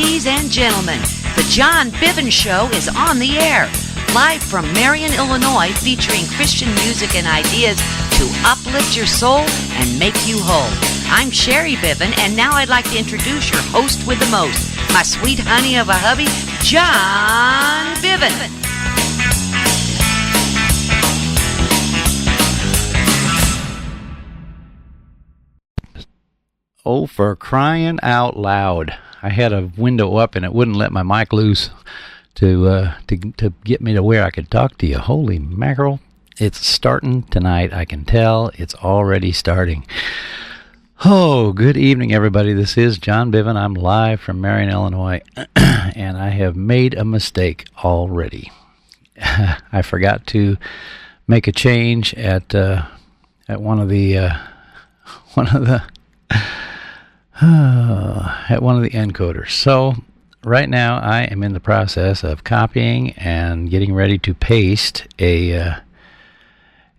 Ladies and gentlemen, the John Bivin Show is on the air. Live from Marion, Illinois, featuring Christian music and ideas to uplift your soul and make you whole. I'm Sherry Bivin, and now I'd like to introduce your host with the most, my sweet honey of a hubby, John Bivin. Oh, for crying out loud. I had a window up and it wouldn't let my mic loose to get me to where I could talk to you. Holy mackerel. It's starting tonight. I can tell it's already starting. Oh, good evening, everybody. This is John Bivin. I'm live from Marion, Illinois, and I have made a mistake already. I forgot to make a change at one of the encoders. So right now I am in the process of copying and getting ready to paste a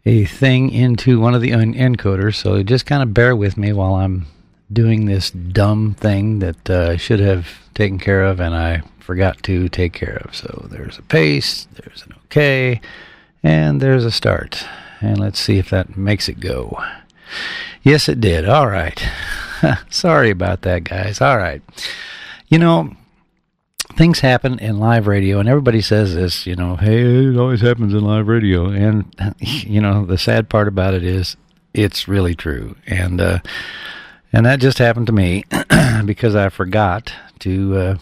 thing into one of the encoders. So just kind of bear with me while I'm doing this dumb thing that I should have taken care of and I forgot to take care of. So there's a paste, there's an OK, and there's a start. And let's see if that makes it go. Yes, it did. All right. Sorry about that, guys. All right. You know, things happen in live radio, and everybody says this, you know, hey, it always happens in live radio. And, you know, the sad part about it is it's really true. And that just happened to me because I forgot to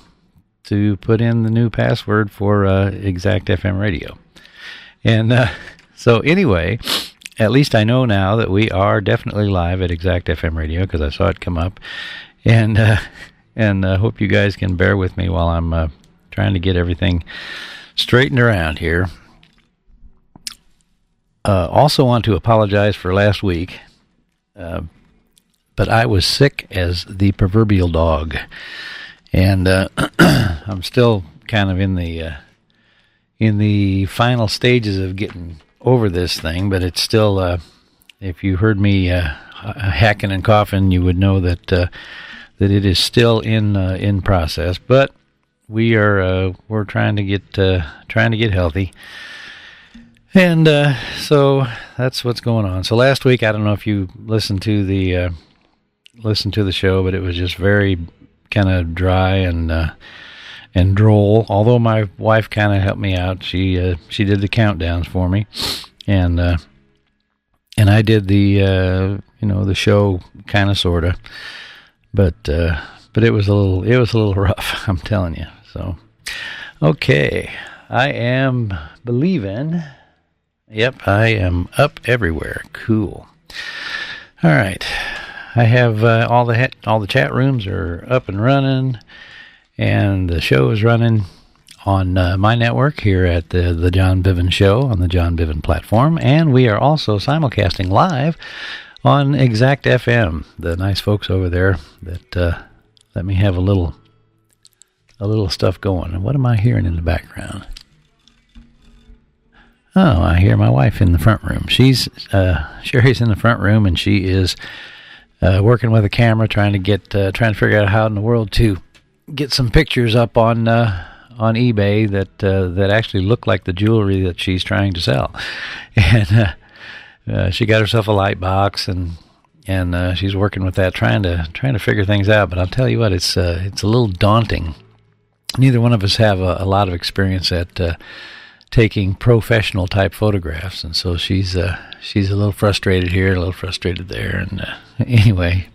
put in the new password for Exact FM radio. And so anyway, at least I know now that we are definitely live at Exact FM Radio because I saw it come up, and hope you guys can bear with me while I'm trying to get everything straightened around here. Also want to apologize for last week, but I was sick as the proverbial dog, and I'm still kind of in the final stages of getting over this thing, but it's still, if you heard me hacking and coughing, you would know that it is still in process. But we're trying to get healthy, and so that's what's going on. So last week, I don't know if you listened to the show, but it was just very kind of dry and droll. Although my wife kind of helped me out, she did the countdowns for me, and I did the the show kind of sorta, but it was a little rough. I'm telling you. So okay, I am believing. Yep, I am up everywhere. Cool. All right, I have all the chat rooms are up and running. And the show is running on my network here at the John Bivin Show on the John Bivin platform. And we are also simulcasting live on Exact FM. The nice folks over there that let me have a little stuff going. And what am I hearing in the background? Oh, I hear my wife in the front room. Sherry's in the front room, and she is working with a camera, trying to figure out how in the world to get some pictures up on eBay that actually look like the jewelry that she's trying to sell, and she got herself a light box and she's working with that, trying to figure things out. But I'll tell you what, it's a little daunting. Neither one of us have a lot of experience at taking professional type photographs, and so she's a little frustrated here, a little frustrated there. And anyway,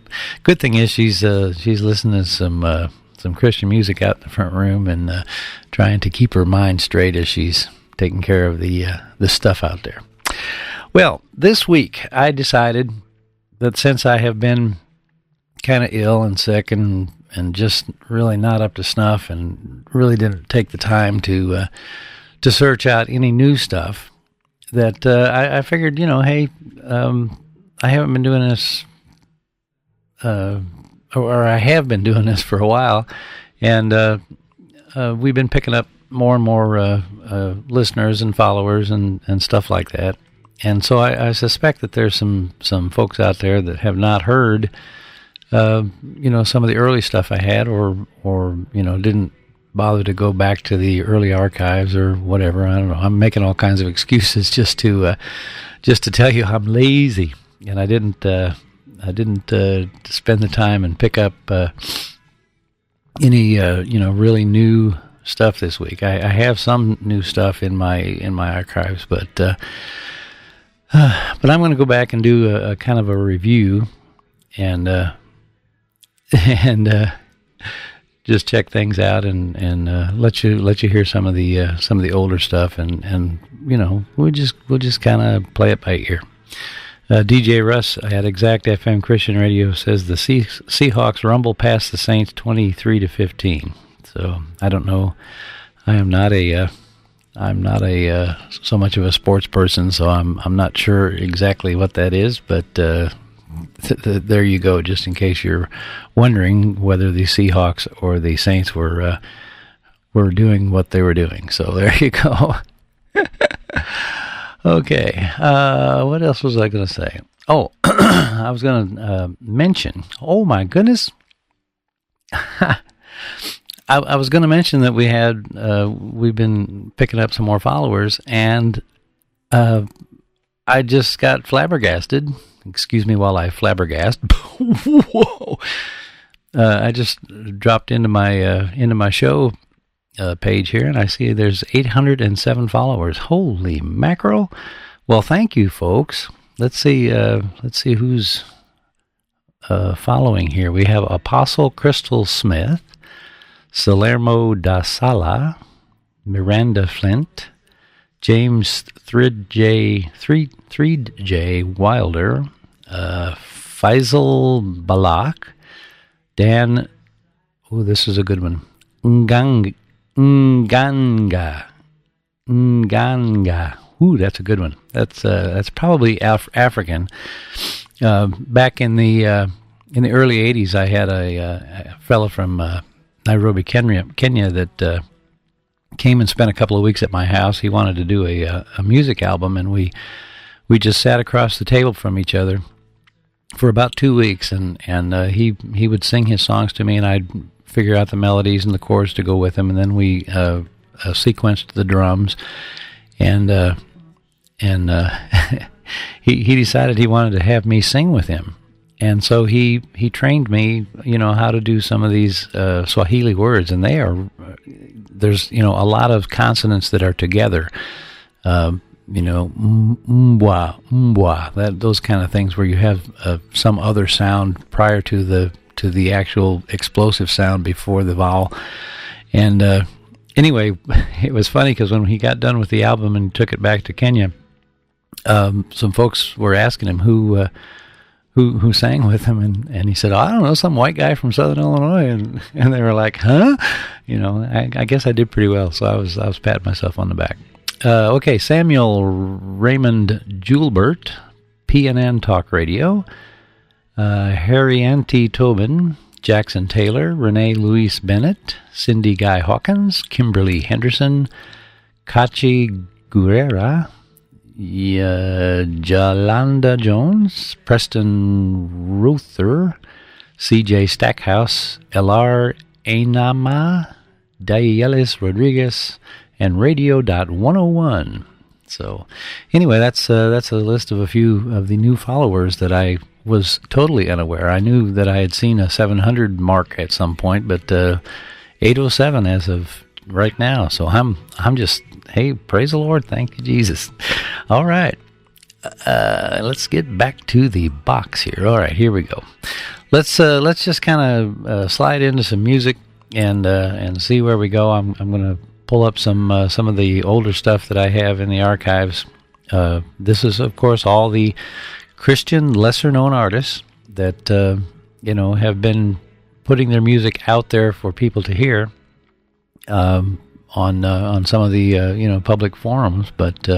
good thing is she's listening to some Christian music out in the front room and trying to keep her mind straight as she's taking care of the stuff out there. Well, this week I decided that since I have been kind of ill and sick and just really not up to snuff and really didn't take the time to search out any new stuff, that I figured, hey, I haven't been doing this or I have been doing this for a while, and we've been picking up more and more listeners and followers and stuff like that. And so I suspect that there's some folks out there that have not heard some of the early stuff I had, or didn't bother to go back to the early archives or whatever. I don't know. I'm making all kinds of excuses just to tell you I'm lazy, and I didn't spend the time and pick up any really new stuff this week. I have some new stuff in my archives, but I'm going to go back and do a kind of a review and just check things out and let you hear some of the older stuff, and we'll just kind of play it by ear. DJ Russ at Exact FM Christian Radio says the Seahawks rumble past the Saints 23-15. So I don't know. I'm not a so much of a sports person, so I'm not sure exactly what that is, but there you go. Just in case you're wondering whether the Seahawks or the Saints were doing what they were doing. So there you go. Okay, what else was I going to say? Oh, I was going to mention, oh my goodness, I was going to mention that we've been picking up some more followers, and I just got flabbergasted. Excuse me while I flabbergast. Whoa! I just dropped into my show page here, and I see there's 807 followers. Holy mackerel! Well, thank you, folks. Let's see who's following here. We have Apostle Crystal Smith, Salermo da Sala, Miranda Flint, James Threed J. Wilder, Faisal Balak, Dan. Oh, this is a good one. Nganga. Ooh, that's a good one. That's probably African. Back in the early '80s, I had a fellow from Nairobi, Kenya, that came and spent a couple of weeks at my house. He wanted to do a music album, and we just sat across the table from each other for about 2 weeks, and he would sing his songs to me, and I'd figure out the melodies and the chords to go with him, and then we sequenced the drums, and he decided he wanted to have me sing with him. And so he trained me, how to do some of these Swahili words, and there's a lot of consonants that are together, mbwa, those kind of things where you have some other sound prior to the actual explosive sound before the vowel. And anyway, it was funny because when he got done with the album and took it back to Kenya, some folks were asking him who sang with him, and he said, I don't know, some white guy from Southern Illinois, and they were like, huh? I guess I did pretty well, so I was patting myself on the back. Okay, Samuel Raymond Julbert, PNN Talk Radio, Harrianti Tobin, Jackson Taylor, Renee Louise Bennett, Cindy Guy Hawkins, Kimberly Henderson, Kachi Guerrera, Jalanda Jones, Preston Ruther, CJ Stackhouse, LR Ainama, Dayelis Rodriguez, and Radio.101. So anyway, that's a list of a few of the new followers that I was totally unaware. I knew that I had seen a 700 mark at some point, but 807 as of right now. So I'm just, hey, praise the Lord, thank you, Jesus. All right, let's get back to the box here. All right, here we go. Let's just kind of slide into some music and see where we go. I'm going to pull up some of the older stuff that I have in the archives. This is, of course, all the Christian lesser-known artists that have been putting their music out there for people to hear on some of the public forums, but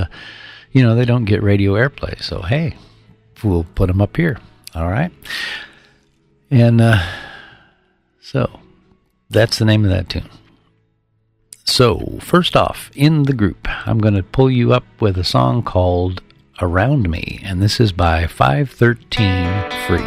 they don't get radio airplay. So hey, we'll put them up here. All right, and so that's the name of that tune. So first off, in the group, I'm going to pull you up with a song called Around Me, and this is by 513 Free.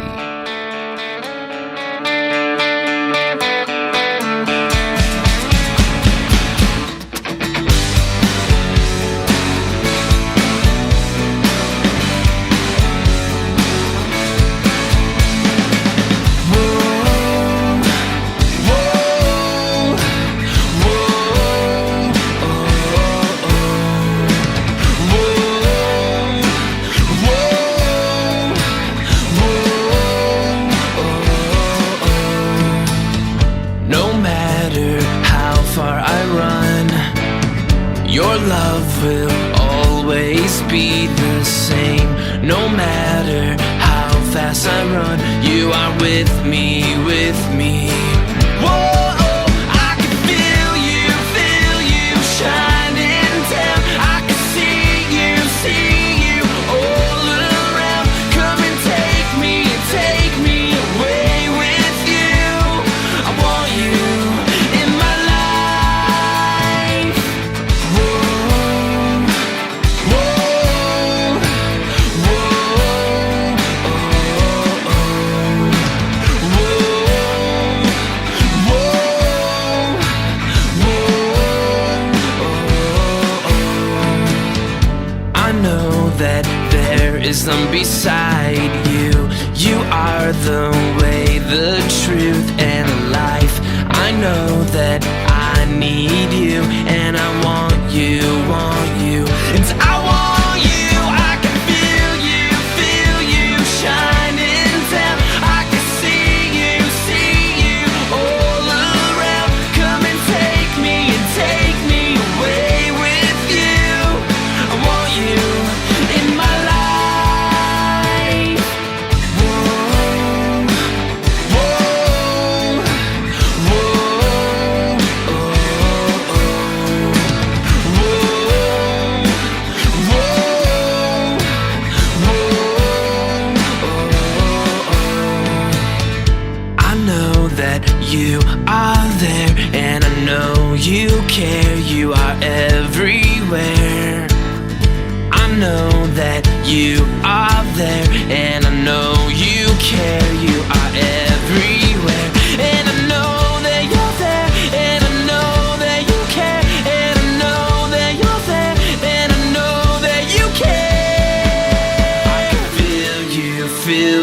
will always be the same. No matter how fast I run, you are with me, with me. Whoa, I can feel you shining down. I can see you all around. Come and take me away with you. I want you in my life. Whoa, whoa, whoa, I know that there is none beside you. You are the way, the truth, and the life. I know that I need you, and I want you, and I want you. I can feel you shining down. I can see you all around. Come and take me away with you. I want you in my life. Whoa, whoa, whoa, I know that you are there, and I know you care. You are everywhere. I know that you are there, and I know you care. You are everywhere, and I know that you're there, and I know that you care, and I know that you're there, and I know that you care. I can feel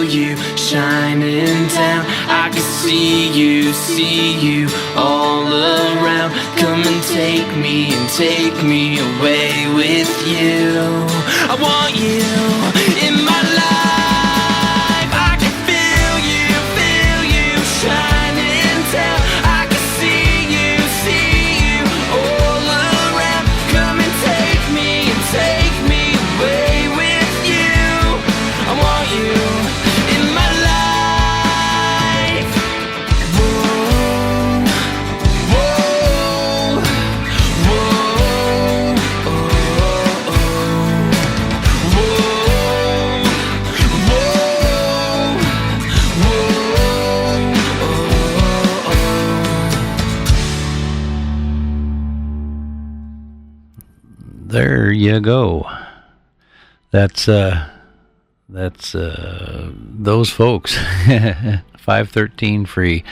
you shining down. I can see you all around. Come and take me away with you. I want you in my life. I can feel you shining down. I can see you all around. Come and take me away with you. I want you in my life. Whoa, whoa, whoa, There you go. That's those folks. 513 Free,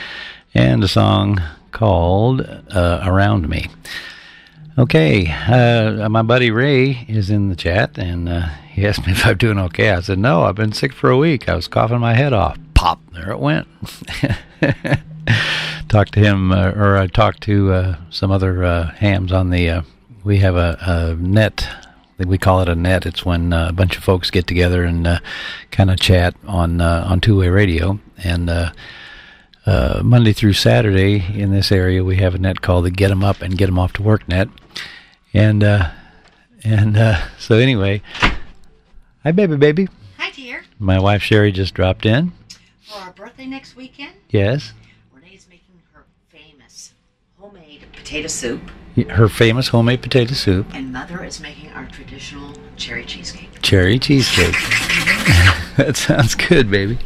and a song called Around Me. Okay, my buddy Ray is in the chat, and he asked me if I'm doing okay. I said, no, I've been sick for a week. I was coughing my head off. Pop, there it went. Talked to him, or I talked to some other hams on the, we have a net. We call it a net. It's when a bunch of folks get together and kind of chat on two-way radio. And Monday through Saturday in this area, we have a net called the Get 'em Up and Get 'em Off to Work net. And so anyway, hi, baby. Hi, dear. My wife Sherry just dropped in. For our birthday next weekend, Yes. Renee's making her famous homemade potato soup, Her famous homemade potato soup. and Mother is making our traditional cherry cheesecake. Cherry cheesecake. That sounds good, baby.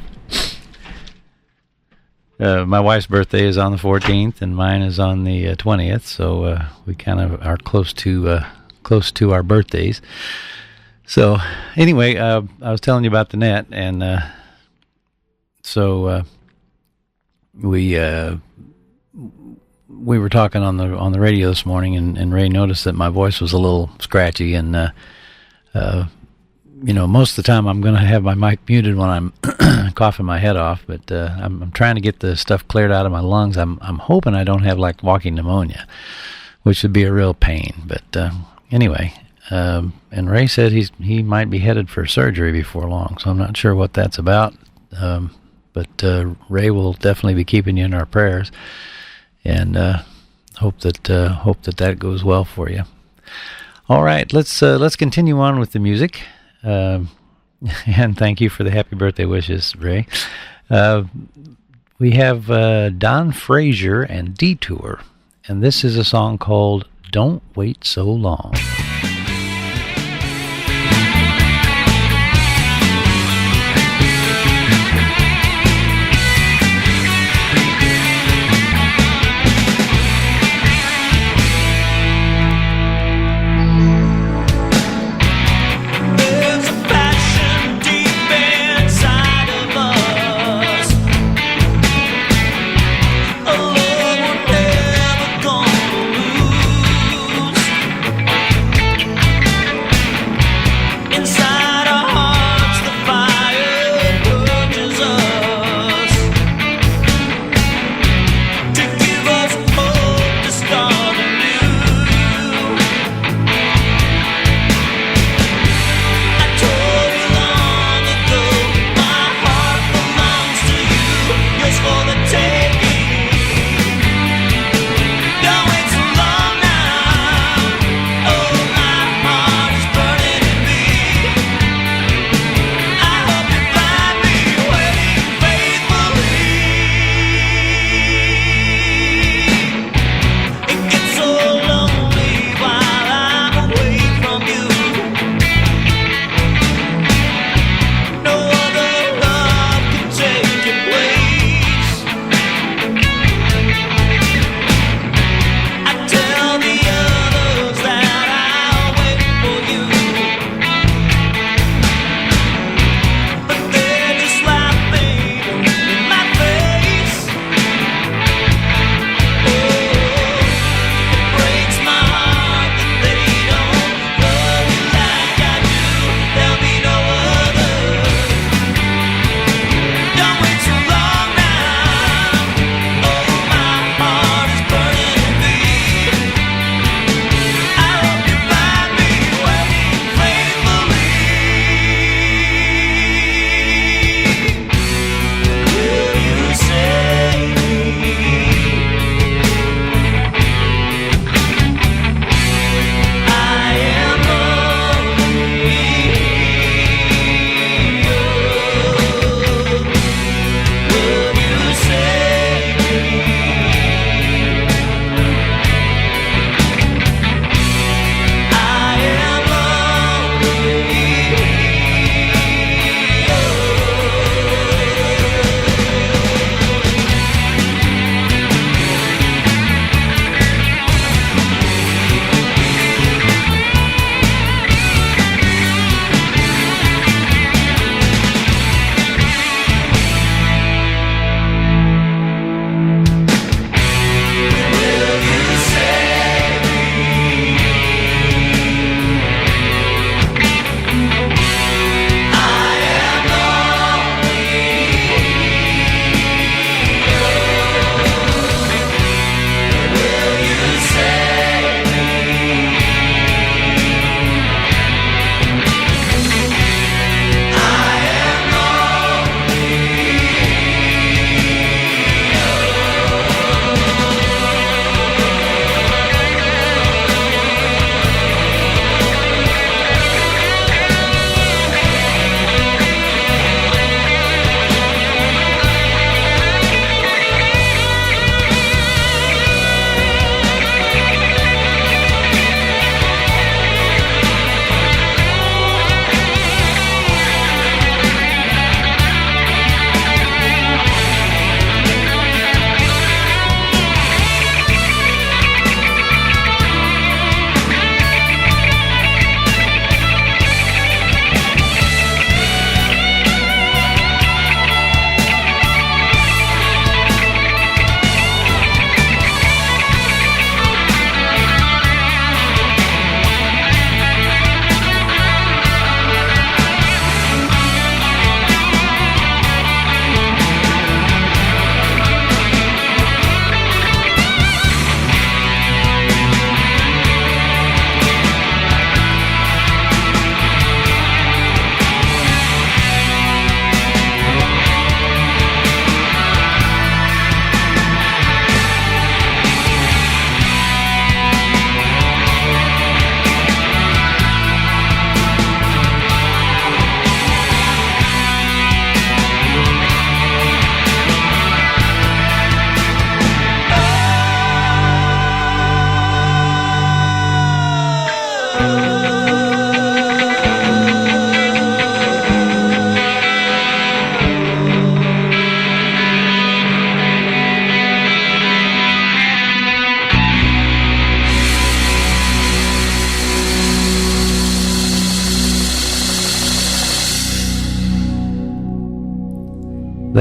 My wife's birthday is on the 14th, and mine is on the 20th. So we kind of are close to our birthdays. So anyway, I was telling you about the net, and so we were talking on the radio this morning, and Ray noticed that my voice was a little scratchy, and most of the time I'm going to have my mic muted when I'm coughing my head off, but I'm trying to get the stuff cleared out of my lungs. I'm hoping I don't have like walking pneumonia, which would be a real pain. But anyway, and Ray said he might be headed for surgery before long, so I'm not sure what that's about. But Ray will definitely be keeping you in our prayers, and hope that goes well for you. All right, let's continue on with the music. And thank you for the happy birthday wishes, Ray. We have Don Frazier and Detour, and this is a song called Don't Wait So Long.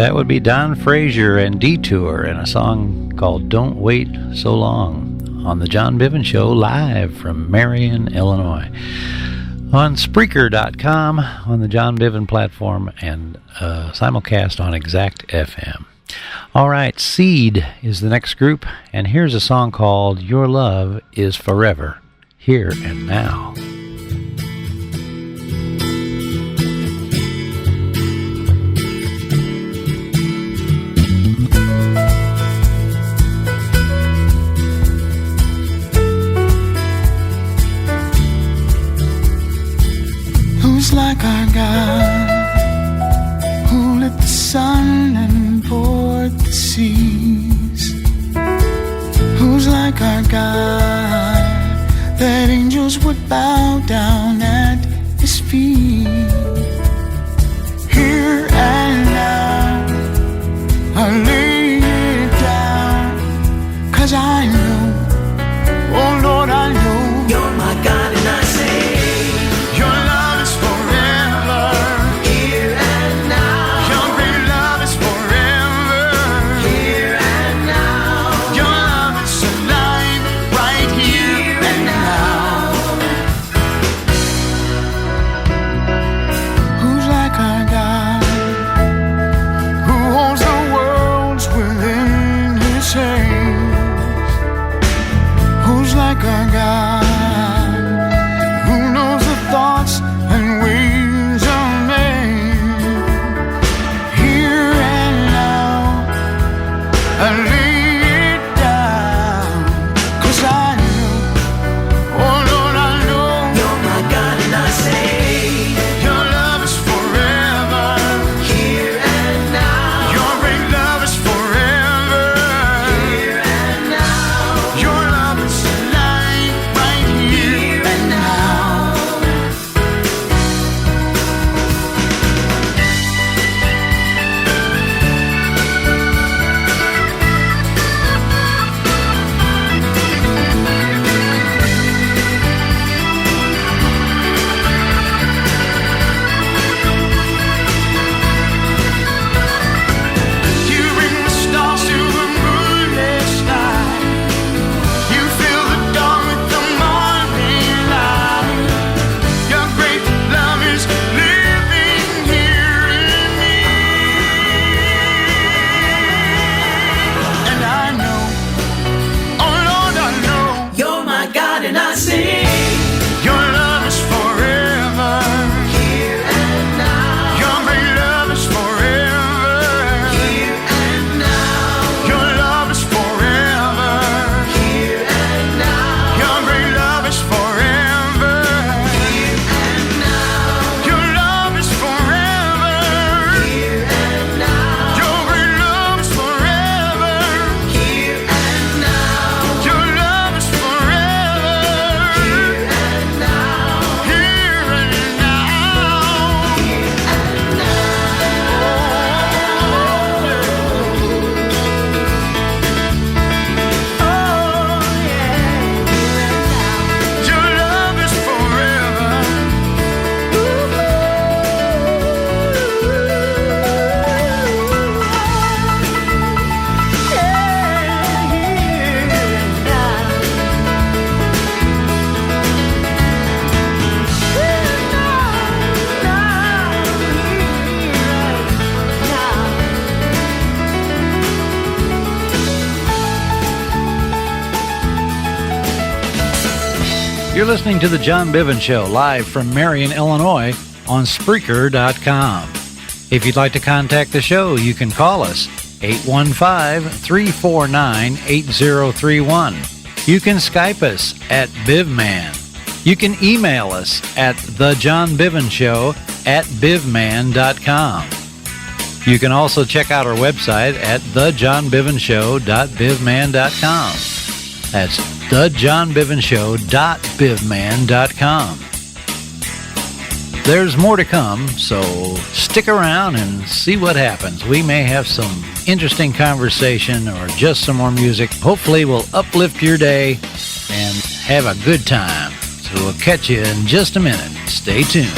That would be Don Frazier and Detour and a song called Don't Wait So Long on the John Bivin Show, live from Marion, Illinois. On Spreaker.com, on the John Bivin platform, and simulcast on Exact FM. All right, Seed is the next group, and here's a song called Your Love Is Forever, Here and Now. Who's like our God, who lit the sun and poured the seas? Who's like our God, that angels would bow down at his feet? Here and now, I lay it down, 'cause I know, oh Lord, I know you're my God, and I say your love is forever, here and now. Your great love is forever, here and now. Your love is alive, right here and now. Who's like our God, who holds the worlds within his hands? Who's like our God, thoughts and ways of man? Here and now, I lay it down, 'cause I know, oh Lord, I know you're my God, and I say your love is forever, here and now. Your great love is forever, here and now. Your love is alive, right here and now. You're listening to The John Bivin Show, live from Marion, Illinois, on Spreaker.com. If you'd like to contact the show, you can call us, 815-349-8031. You can Skype us at BivMan. You can email us at thejohnbivinshow@bivman.com. You can also check out our website at thejohnbivinshow.bivman.com. That's thejohnbivinshow.bivman.com. There's more to come, so stick around and see what happens. We may have some interesting conversation or just some more music. Hopefully we'll uplift your day and have a good time. So we'll catch you in just a minute. Stay tuned.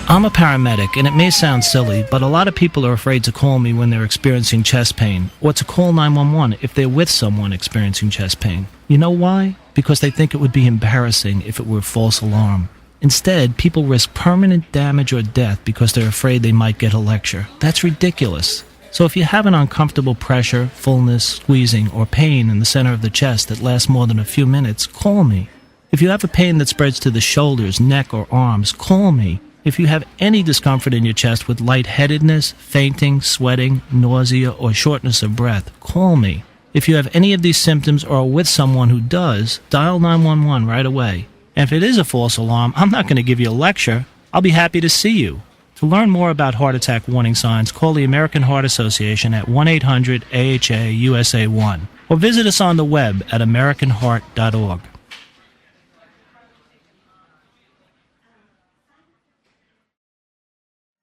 I'm a paramedic, and it may sound silly, but a lot of people are afraid to call me when they're experiencing chest pain, or to call 911 if they're with someone experiencing chest pain. You know why? Because they think it would be embarrassing if it were a false alarm. Instead, people risk permanent damage or death because they're afraid they might get a lecture. That's ridiculous. So if you have an uncomfortable pressure, fullness, squeezing, or pain in the center of the chest that lasts more than a few minutes, call me. If you have a pain that spreads to the shoulders, neck, or arms, call me. If you have any discomfort in your chest with lightheadedness, fainting, sweating, nausea, or shortness of breath, call me. If you have any of these symptoms or are with someone who does, dial 911 right away. And if it is a false alarm, I'm not going to give you a lecture. I'll be happy to see you. To learn more about heart attack warning signs, call the American Heart Association at 1-800-AHA-USA1 or visit us on the web at americanheart.org.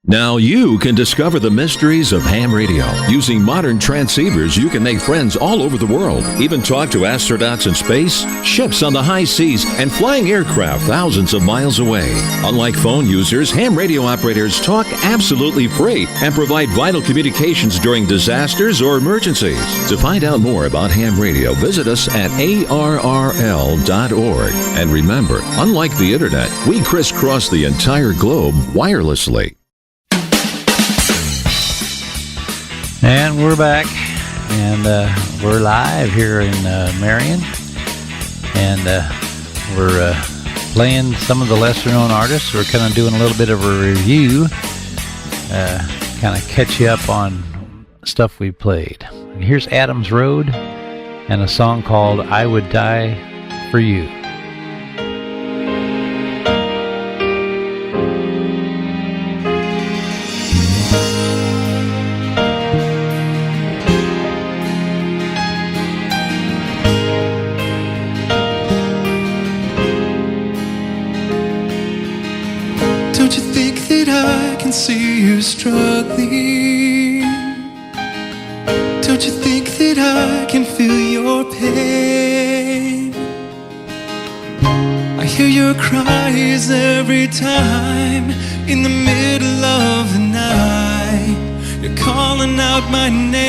Now you can discover the mysteries of ham radio. Using modern transceivers, you can make friends all over the world, even talk to astronauts in space, ships on the high seas, and flying aircraft thousands of miles away. Unlike phone users, ham radio operators talk absolutely free and provide vital communications during disasters or emergencies. To find out more about ham radio, visit us at arrl.org. And remember, unlike the internet, we crisscross the entire globe wirelessly. And we're back, and we're live here in Marion, and we're playing some of the lesser-known artists. We're kind of doing a little bit of a review, kind of catch you up on stuff we played. Here's Adams Road and a song called I Would Die For You. See you struggling. Don't you think that I can feel your pain? I hear your cries every time in the middle of the night. You're calling out my name.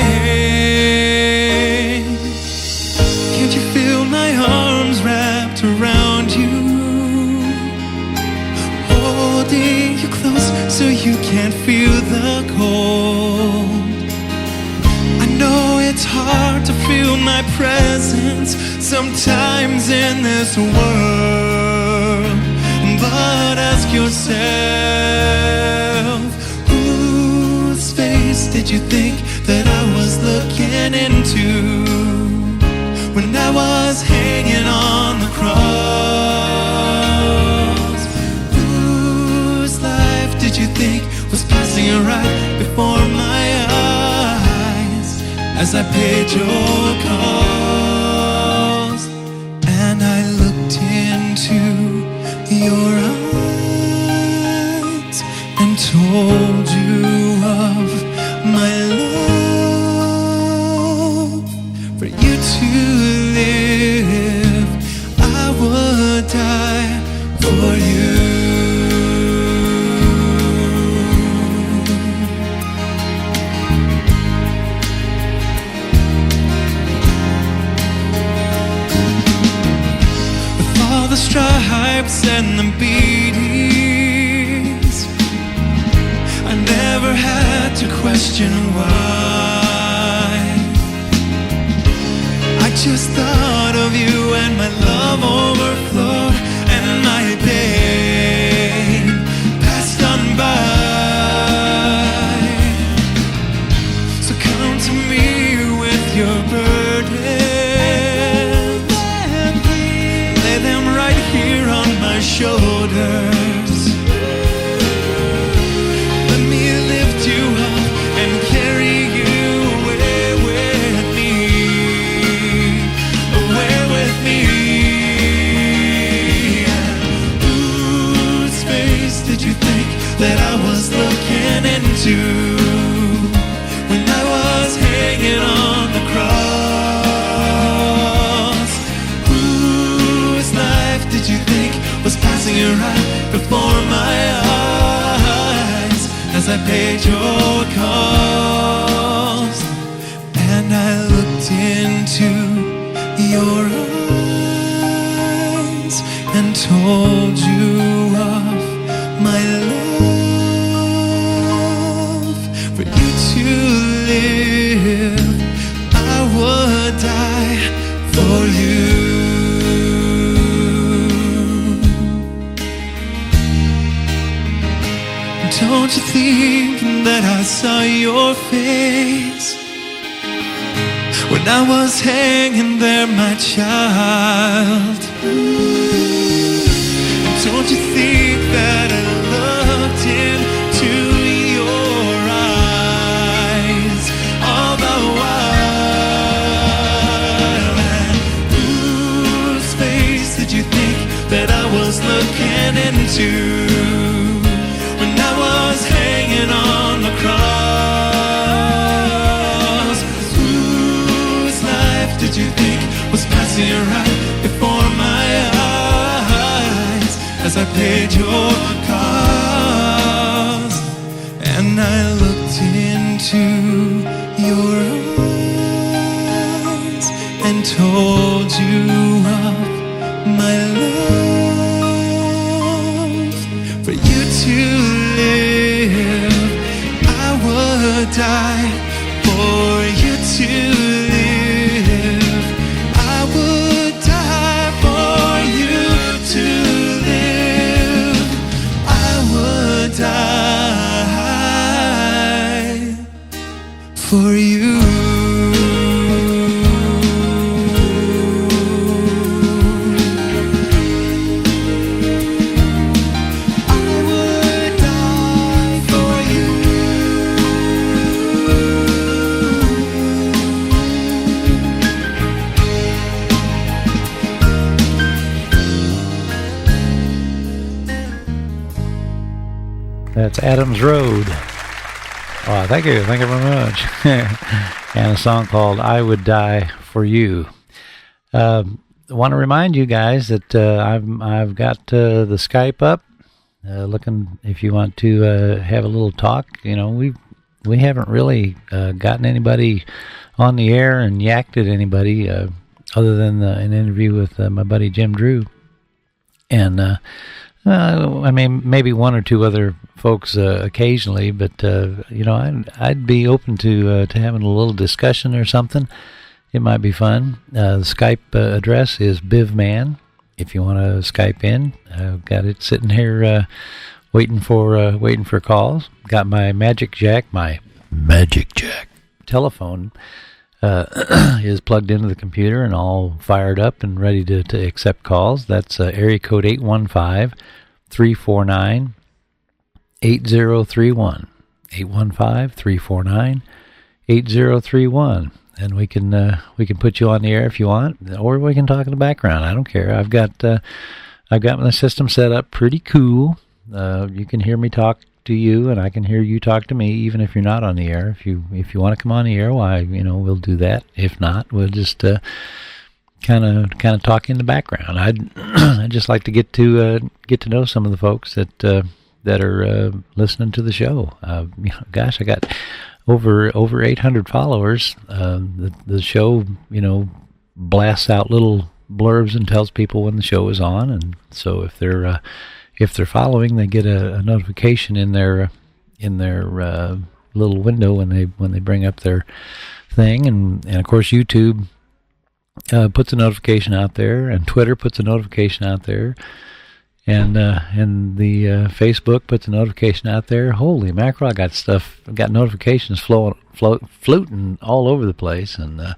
Can't you feel my arms wrapped around you? Holding you close so you can't feel the cold. I know it's hard to feel my presence sometimes in this world, but ask yourself, whose face did you think that I was looking into when I was hanging on the cross? Whose life did you think was passing right before my eyes as I paid your cost? And I looked into your eyes and told you of my love. For you to live, I would die for you. The stripes and the beatings, I never had to question why. I just thought of you and my love overflowed and my pain passed on by. So come to me with your burdens, here on my shoulders. Let me lift you up and carry you away with me, away with me. as I paid your calls, and I looked into your eyes and told you of my love. For you to live, I would die for you. Don't you think that I saw your face when I was hanging there, my child? Don't you think that I looked into your eyes all the while? And whose face did you think that I was looking into when I was hanging on the cross? Whose life did you think was passing right before my eyes as I paid your cost? And I looked into your eyes and told you of my love. For you to live, I would die. For you to live, I would die. For you to live, I would die for you. That's Adams Road. Oh, thank you very much. And a song called I Would Die for You. I want to remind you guys that I've got the Skype up. Looking if you want to have a little talk. You know, we haven't really gotten anybody on the air and yacked at anybody other than an interview with my buddy Jim Drew. And I mean, maybe one or two other folks occasionally, but you know, I'd be open to having a little discussion or something. It might be fun. The Skype address is Bivman. If you want to Skype in, I've got it sitting here waiting for calls. Got my Magic Jack telephone is plugged into the computer and all fired up and ready to accept calls. That's area code 815-349-8031. 815-349-8031. And we can put you on the air if you want, or we can talk in the background. I don't care. I've got my system set up pretty cool. You can hear me talk to you, and I can hear you talk to me, even if you're not on the air. If you want to come on the air, why, you know, we'll do that. If not, we'll just kind of talk in the background. I'd just like to get to know some of the folks that are listening to the show. You know, gosh, I got over 800 followers. The show, you know, blasts out little blurbs and tells people when the show is on, and so if they're following, they get a notification in their little window when they bring up their thing, and of course YouTube puts a notification out there, and Twitter puts a notification out there, and the Facebook puts a notification out there. Holy mackerel! I got notifications floating all over the place, and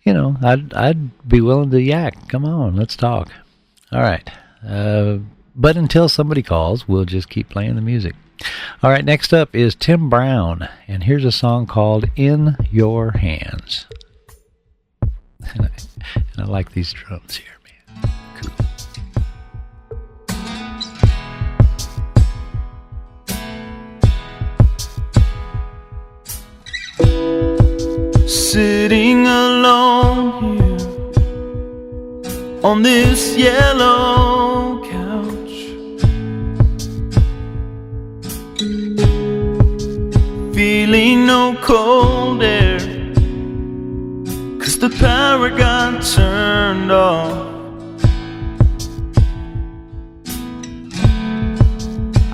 you know, I'd be willing to yak. Come on, let's talk. All right. But until somebody calls, we'll just keep playing the music. All right, next up is Tim Brown, and here's a song called In Your Hands. And I like these drums here, man. Cool. Sitting alone here on this yellow couch, feeling no cold air, 'cause the power got turned off.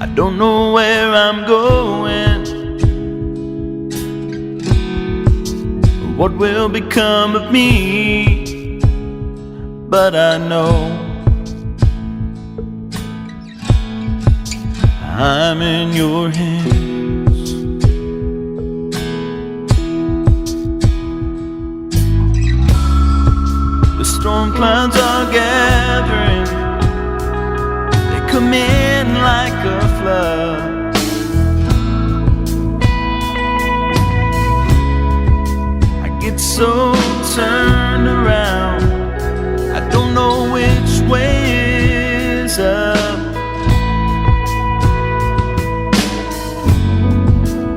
I don't know where I'm going, or what will become of me, but I know I'm in your hands. The storm clouds are gathering, they come in like a flood. I get so turned around, I don't know which way is up.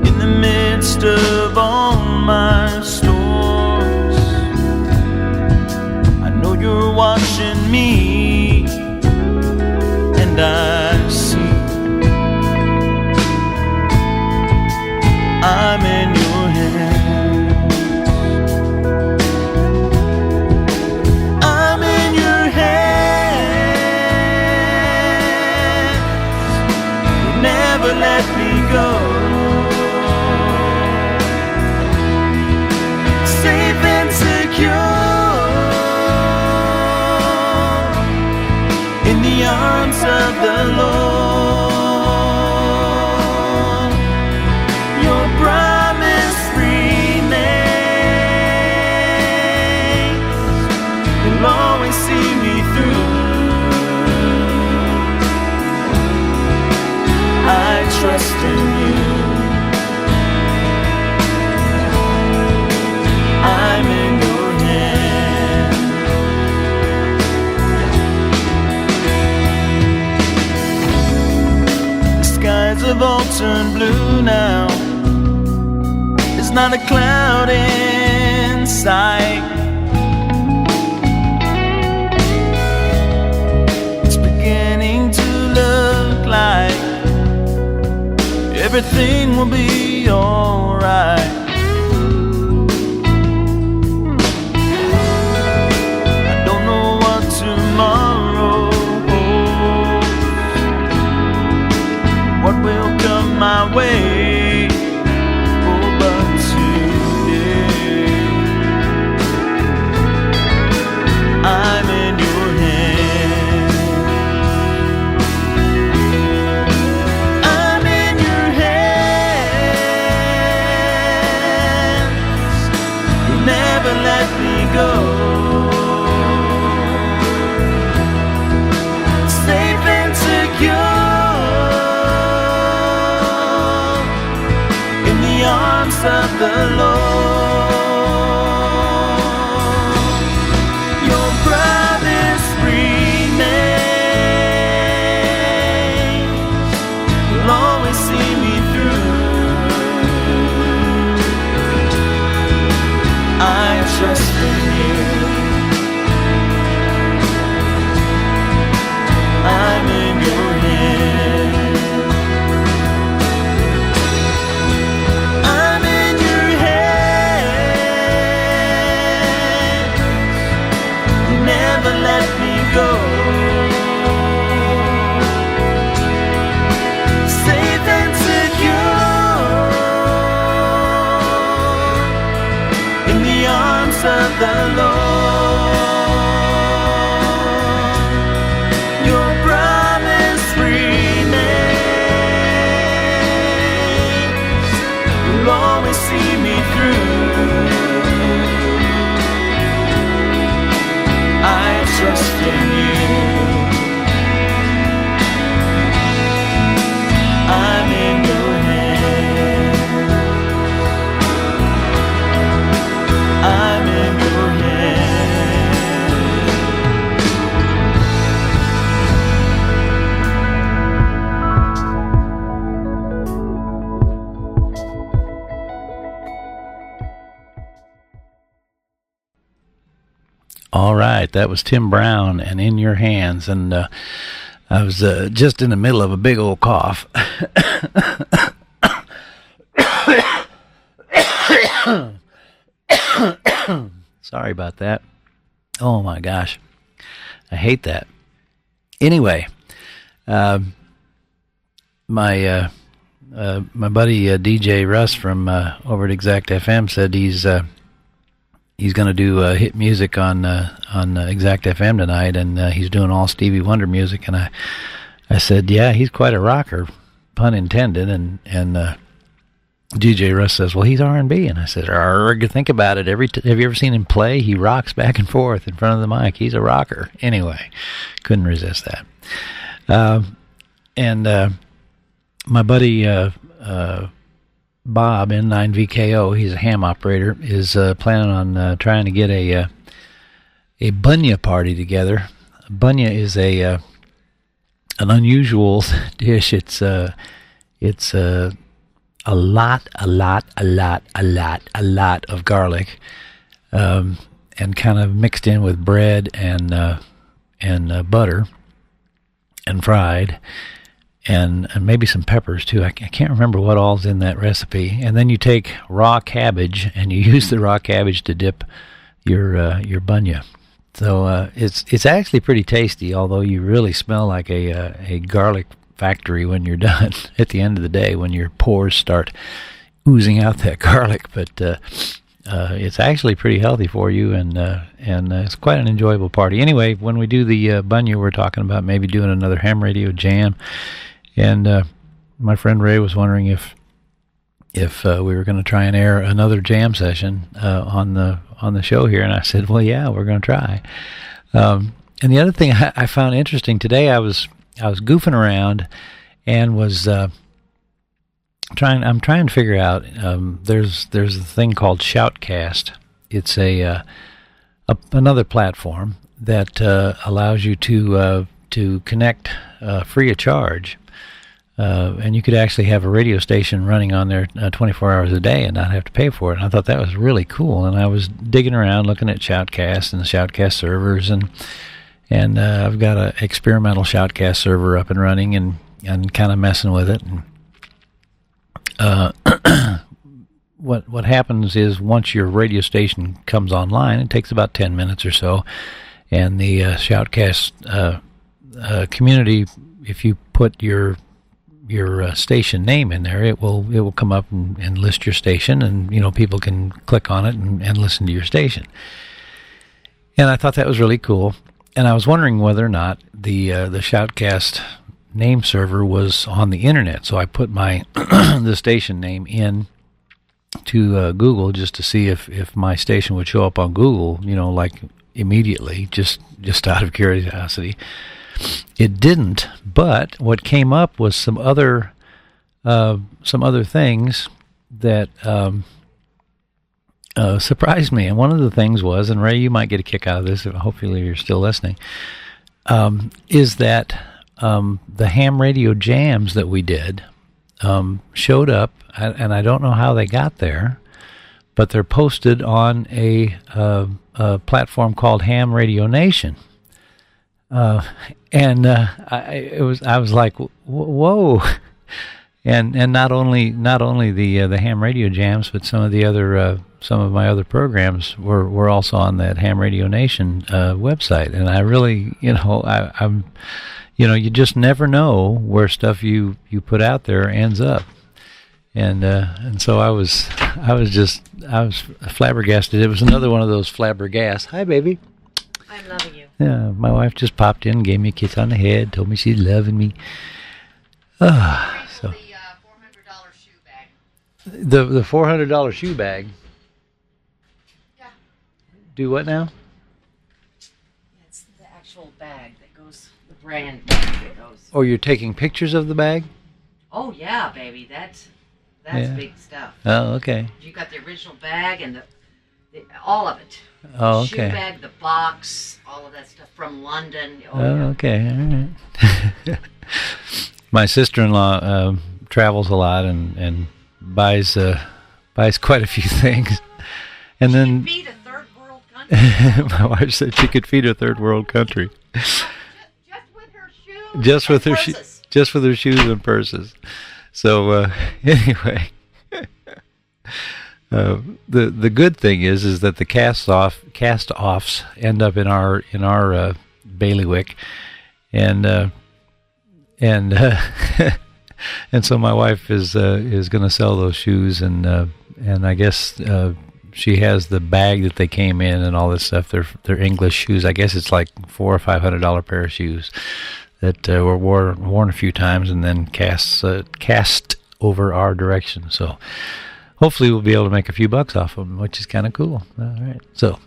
In the midst of all my storms, I know you're watching me, and I see I'm in your hands. I'm in your hands. You never let me go. Safe and secure in the arms of the Lord. Your promise remains. You'll always see me through. I trust in you. I'm in your hands. The skies have all turned blue now. There's not a cloud in sight. It's beginning to look like everything will be alright. I don't know what tomorrow holds, what will come my way. Oh, but today I'm in your hands. I'm in your hands. You never let me go. Safe and secure in the arms of the Lord. Your promise remains. You'll always see me through. I trust in you. I'm in your hands. I'm in your hands. You never let me go. Safe and secure in the arms of the Lord. Your promise remains. You'll always see me through. I trust in you. I'm in your hands. I'm in your hands. All right, that was Tim Brown and In Your Hands, and I was just in the middle of a big old cough. Sorry about that. Oh my gosh, I hate that. Anyway, my buddy DJ Russ from over at Exact FM said he's going to do hit music on Exact FM tonight, and he's doing all Stevie Wonder music. And I said, yeah, he's quite a rocker, pun intended. And DJ Russ says, well, he's R&B. And I said, arg, think about it. Have you ever seen him play? He rocks back and forth in front of the mic. He's a rocker. Anyway, couldn't resist that. My buddy Bob, N9VKO, he's a ham operator, is planning on trying to get a bunya party together. Bunya is an unusual dish. It's a lot of garlic, and kind of mixed in with bread and butter and fried, and maybe some peppers too. I can't remember what all's in that recipe. And then you take raw cabbage and you use the raw cabbage to dip your bunya. So it's actually pretty tasty, although you really smell like a garlic factory when you're done at the end of the day, when your pores start oozing out that garlic. But it's actually pretty healthy for you, and it's quite an enjoyable party. Anyway, when we do the bunya, we're talking about maybe doing another ham radio jam. And my friend Ray was wondering if we were going to try and air another jam session on the show here, and I said, well, yeah, we're going to try. And the other thing I found interesting today, I was goofing around and was trying to figure out. There's a thing called Shoutcast. It's another platform that allows you to connect free of charge. And you could actually have a radio station running on there 24 hours a day and not have to pay for it. And I thought that was really cool. And I was digging around looking at Shoutcast and the Shoutcast servers, and I've got an experimental Shoutcast server up and running and kind of messing with it. And what happens is once your radio station comes online, it takes about 10 minutes or so, and the Shoutcast community, if you put your station name in there, it will come up and list your station, and people can click on it and listen to your station. And I thought that was really cool. And I was wondering whether or not the Shoutcast name server was on the internet. So I put my the station name in to Google just to see if my station would show up on Google, like immediately, just out of curiosity. It didn't, but what came up was some other things that surprised me. And one of the things was, and Ray, you might get a kick out of this, hopefully you're still listening, is that the ham radio jams that we did showed up, and I don't know how they got there, but they're posted on a platform called Ham Radio Nation. I was like, whoa. And not only the ham radio jams, but some of my other programs were also on that Ham Radio Nation website. And I really, I'm you just never know where stuff you put out there ends up. And so I was flabbergasted. It was another one of those flabbergasts. Hi, baby. I'm loving you. Yeah, my wife just popped in, gave me a kiss on the head, told me she's loving me. So the $400 shoe bag. The $400 shoe bag. Yeah. Do what now? It's the actual bag that goes, the brand bag that goes. Oh, you're taking pictures of the bag? Oh yeah, baby, that's Yeah. big stuff. Oh, okay. You got the original bag and the all of it. Oh, The shoe okay. bag, the box, all of that stuff from London. Oh, yeah. okay. All right. My sister-in-law travels a lot and buys quite a few things, and then Feed a third world country. my wife said she could feed a third world country Just with her shoes. just with her and purses. just with her shoes and purses. So anyway, the good thing is that the cast-offs end up in our bailiwick, and and so my wife is going to sell those shoes, and I guess she has the bag that they came in and all this stuff. They're English shoes. I guess it's like $400 or $500 pair of shoes that were worn a few times and then cast over our direction. So hopefully we'll be able to make a few bucks off them, which is kind of cool. All right. So,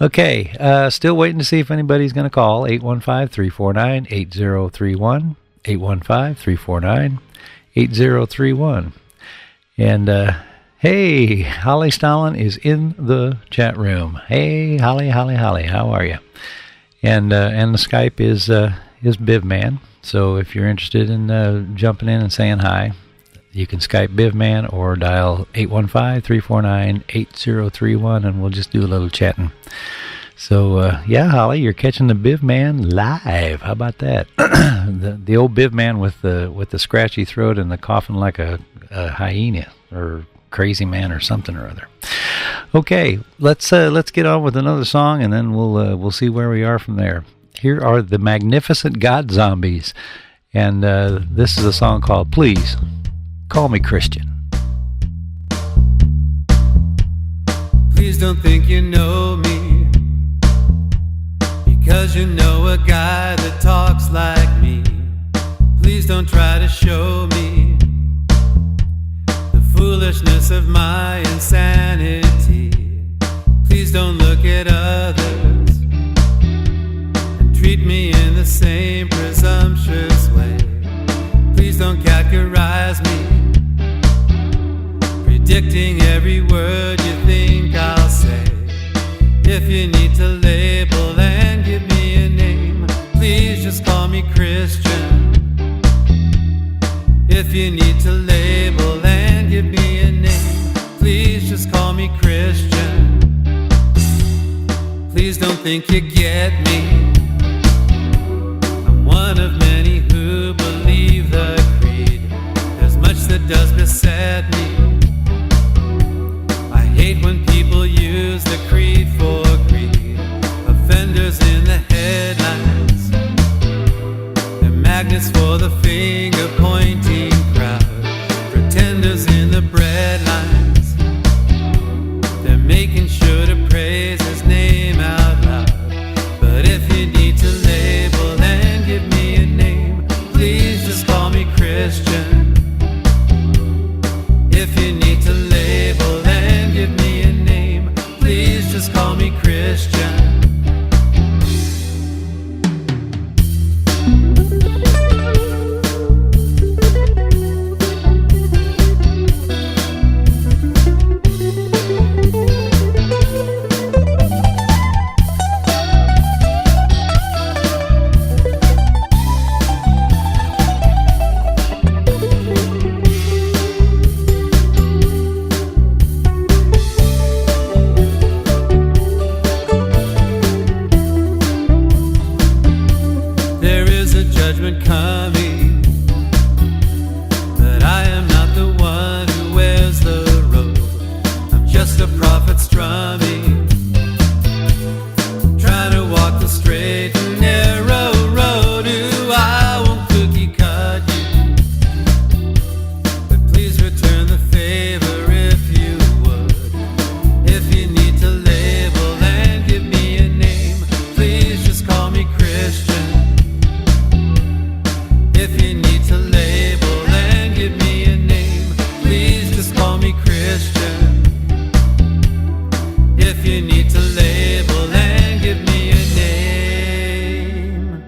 okay. Still waiting to see if anybody's going to call. 815-349-8031. 815-349-8031. And, hey, Holly Stalin is in the chat room. Hey, Holly, how are you? And the Skype is Bivman. So if you're interested in jumping in and saying hi, you can Skype Bivman or dial 815-349-8031, and we'll just do a little chatting. So, yeah, Holly, you're catching the Bivman live. How about that? the old Bivman with the scratchy throat and the coughing like a hyena or crazy man or something or other. Okay, let's get on with another song, and then we'll see where we are from there. Here are the Magnificent God Zombies, and this is a song called Please Call Me Christian. Please don't think you know me, because you know a guy that talks like me. Please don't try to show me the foolishness of my insanity. Please don't look at others and treat me in the same presumptuous way. Please don't categorize me, predicting every word you think I'll say. If you need to label and give me a name, please just call me Christian. If you need to label and give me a name, please just call me Christian. Please don't think you get me. I'm one of many who believe the creed. There's much that does beset me. I hate when people use the creed for greed. Offenders in the headlines, they're magnets for the finger-pointing crowd. Pretenders in the bread lines, they're making sure to praise his name out loud. But if you need to label and give me a name, please just call me Christian. If you need to label and give me a name, please just call me Christian. Coming, but I am not the one who wears the robe. I'm just a prophet strumming, trying to walk the straight and narrow road. Ooh, I won't cookie cut you, but please return the favor if you would. If you need to label and give me a name, please just call me Christian. If you need to label and give me a name, please just call me Christian. If you need to label and give me a name.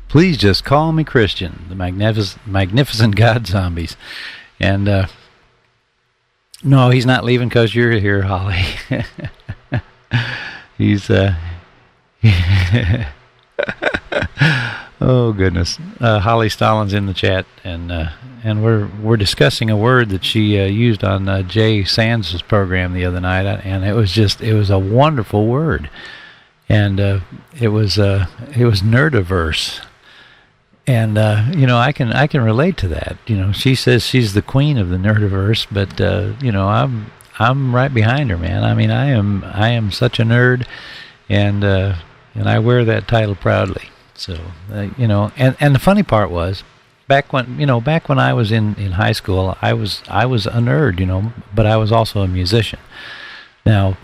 Please just call me Christian. The Magnificent God Zombies. And, no, he's not leaving because you're here, Holly. He's, oh goodness. Holly Stalin's in the chat, and we're discussing a word that she used on Jay Sands' program the other night, and it was a wonderful word. and it was Nerdiverse. And I can relate to that. She says she's the queen of the Nerdiverse, but I'm right behind her, man. I mean, I am such a nerd, and I wear that title proudly. So and the funny part was, back when I was in high school, I was a nerd, but I was also a musician. Now,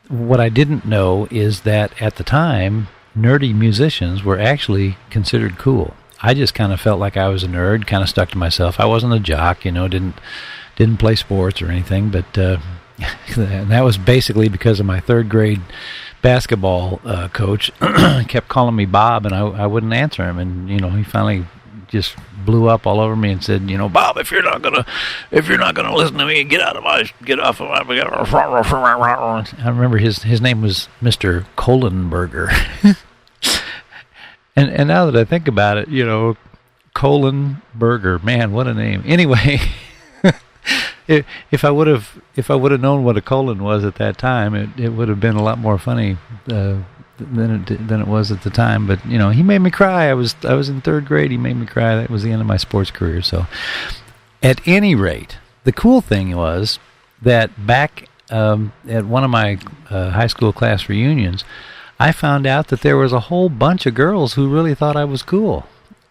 what I didn't know is that at the time, nerdy musicians were actually considered cool. I just kind of felt like I was a nerd, kind of stuck to myself. I wasn't a jock, didn't play sports or anything, but and that was basically because of my third grade basketball coach kept calling me Bob, and I wouldn't answer him, and he finally just blew up all over me and said, Bob, if you're not gonna listen to me, get off of my. I remember his name was Mr. Kohlenberger. And now that I think about it, Colin Burger, man, what a name. Anyway, if I would have known what a colon was at that time, it would have been a lot more funny than it was at the time. But he made me cry. I was in third grade. He made me cry. That was the end of my sports career. So, at any rate, the cool thing was that back at one of my high school class reunions, I found out that there was a whole bunch of girls who really thought I was cool,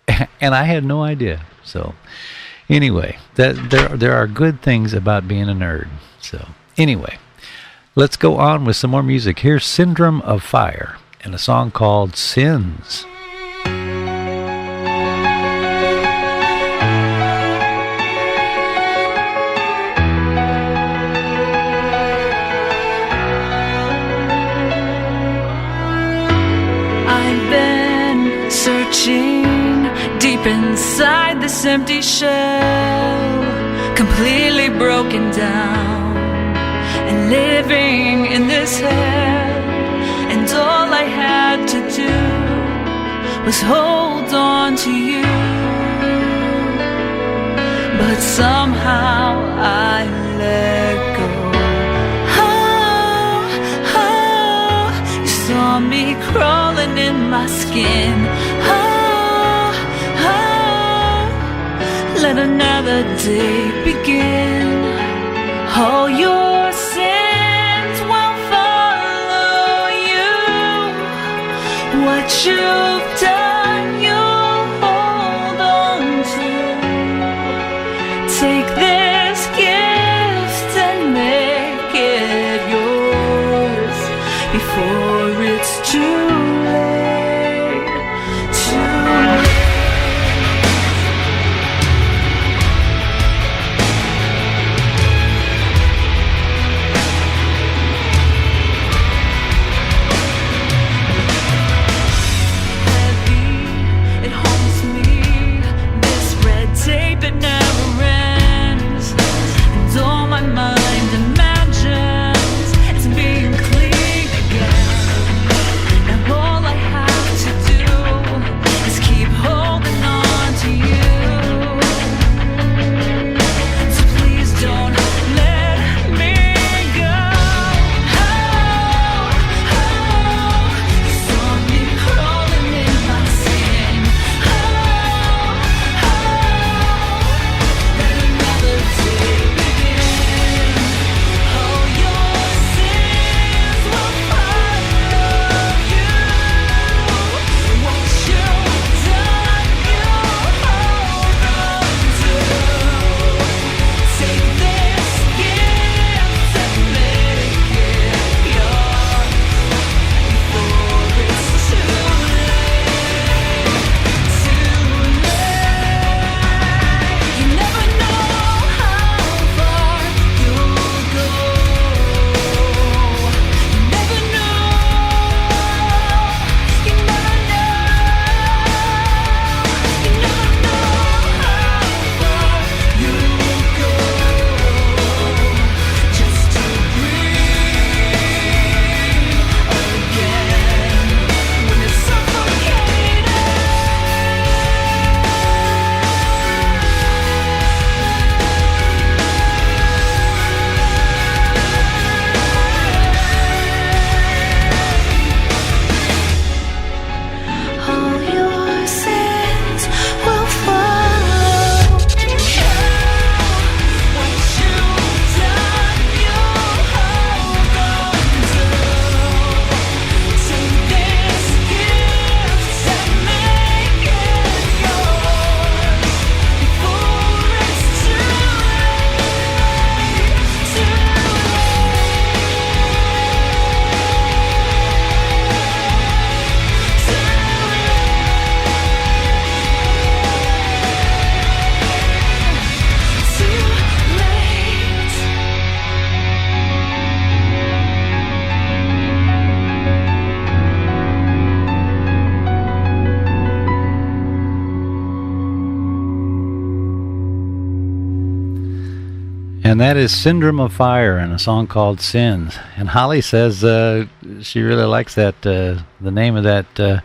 and I had no idea. So, anyway, there are good things about being a nerd. So, anyway, let's go on with some more music. Here's Syndrome of Fire and a song called Sins. Searching deep inside this empty shell, completely broken down and living in this hell. And all I had to do was hold on to you, but somehow I let go. You saw me crawling in my skin. Let another day begin. All your sins will follow you. What you've done, you'll hold on to. Take this gift and make it yours before it's too late. Too late. All And that is Syndrome of Fire and a song called Sins. And Holly says she really likes that the name of that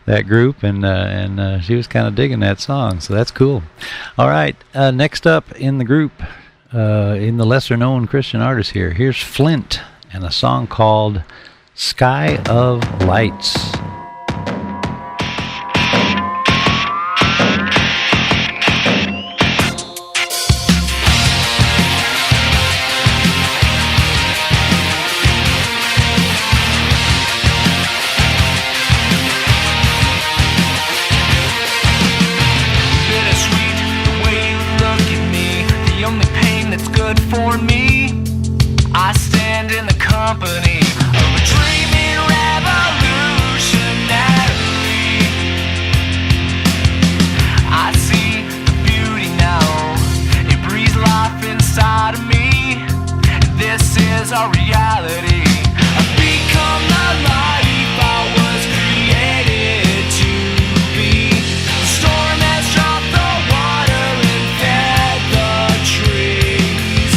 that group, and she was kind of digging that song, so that's cool. All right, next up in the group, in the lesser-known Christian artists here, here's Flint and a song called Sky of Lights. For me, I stand in the company of a dreaming revolutionary. I see the beauty now, it breathes life inside of me. This is our reality. I've become the life I was created to be. The storm has dropped the water and fed the trees.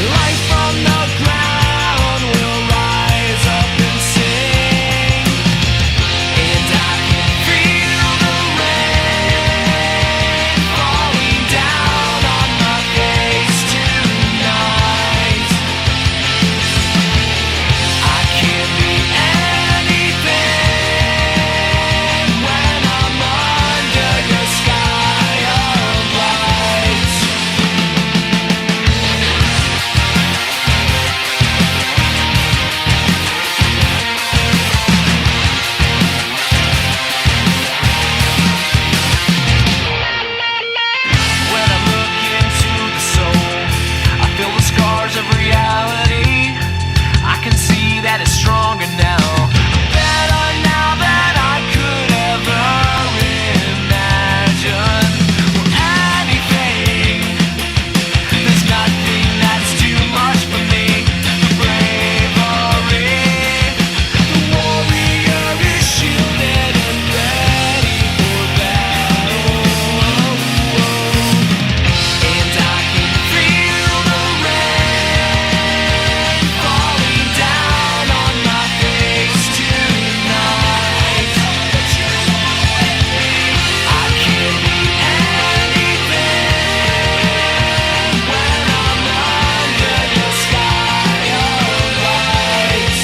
Life from the ground will rise up and sing, and I can feel the rain falling down on my face tonight. I can be anything when I'm under your sky of lights. When I look into the soul, I feel the scars of reality. I can see that it's stronger now, better now than I could ever imagine. Or anything, there's nothing that's too much for me. The bravery, the warrior is shielded and ready for battle. And I can feel the rain falling down on my face tonight. I can be anything when I'm under your sky of lights.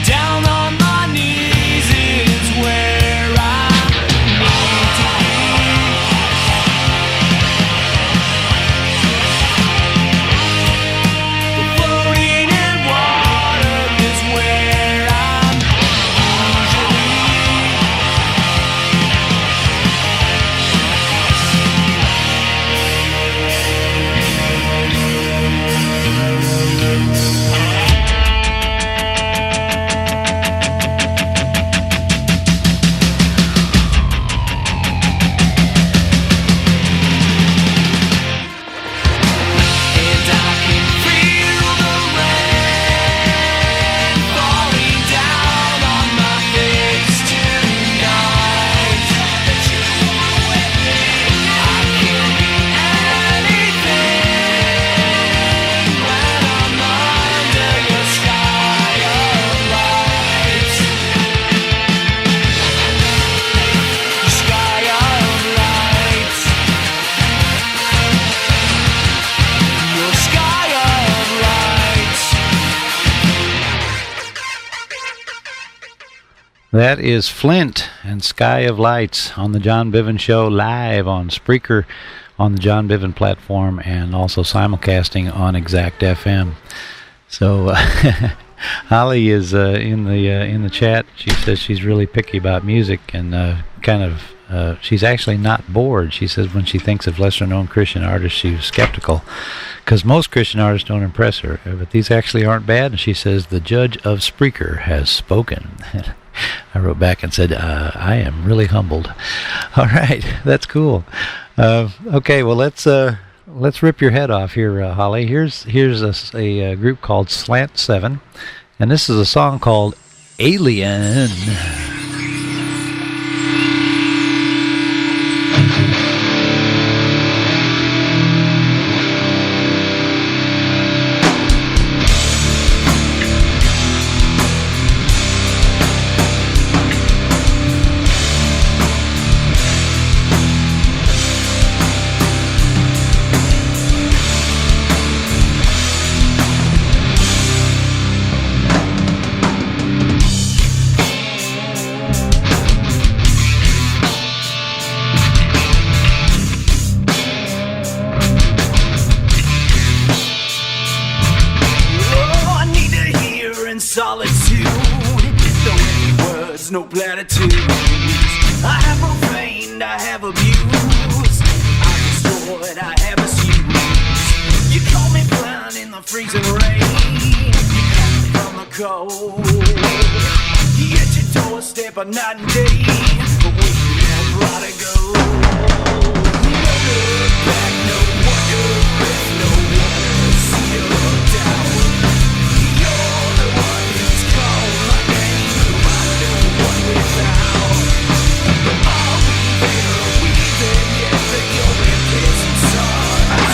Down on my knees is where I need to be. Floating in water is where I'm usually. And I can feel the rain falling down on my face tonight. I can be anything when I'm under your sky of lights. Your sky of lights. Your sky of lights. That is Flint and Sky of Lights on the John Bivin Show, live on Spreaker on the John Bivin platform, and also simulcasting on Exact FM. So Holly is in the chat. She says she's really picky about music and she's actually not bored. She says when she thinks of lesser-known Christian artists, she's skeptical because most Christian artists don't impress her. But these actually aren't bad. And she says the judge of Spreaker has spoken. I wrote back and said, I am really humbled. All right, that's cool. Okay, well, let's rip your head off here, Holly. Here's a group called Slant 7, and this is a song called Alien. there's no platitudes. I have profaned, I have abused, I destroyed, I have misused. You call me blind in the freezing rain, you call me from the cold. You at your doorstep a night and day, but we have prodigal. No look back, no wonder if no one see your doubt. You're the one who's called my name, who I'm the one without. Are we there, we there yet, that you're in this inside?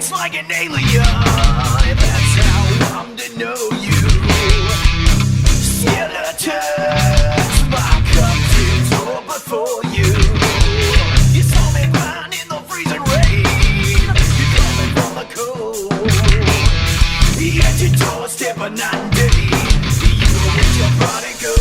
Like an alien, that's how I'm to know you. Skeletons, my come to door before you. You saw me blind in the freezing rain. You're coming from the cold. At your doorstep a night and day. You know where your body goes.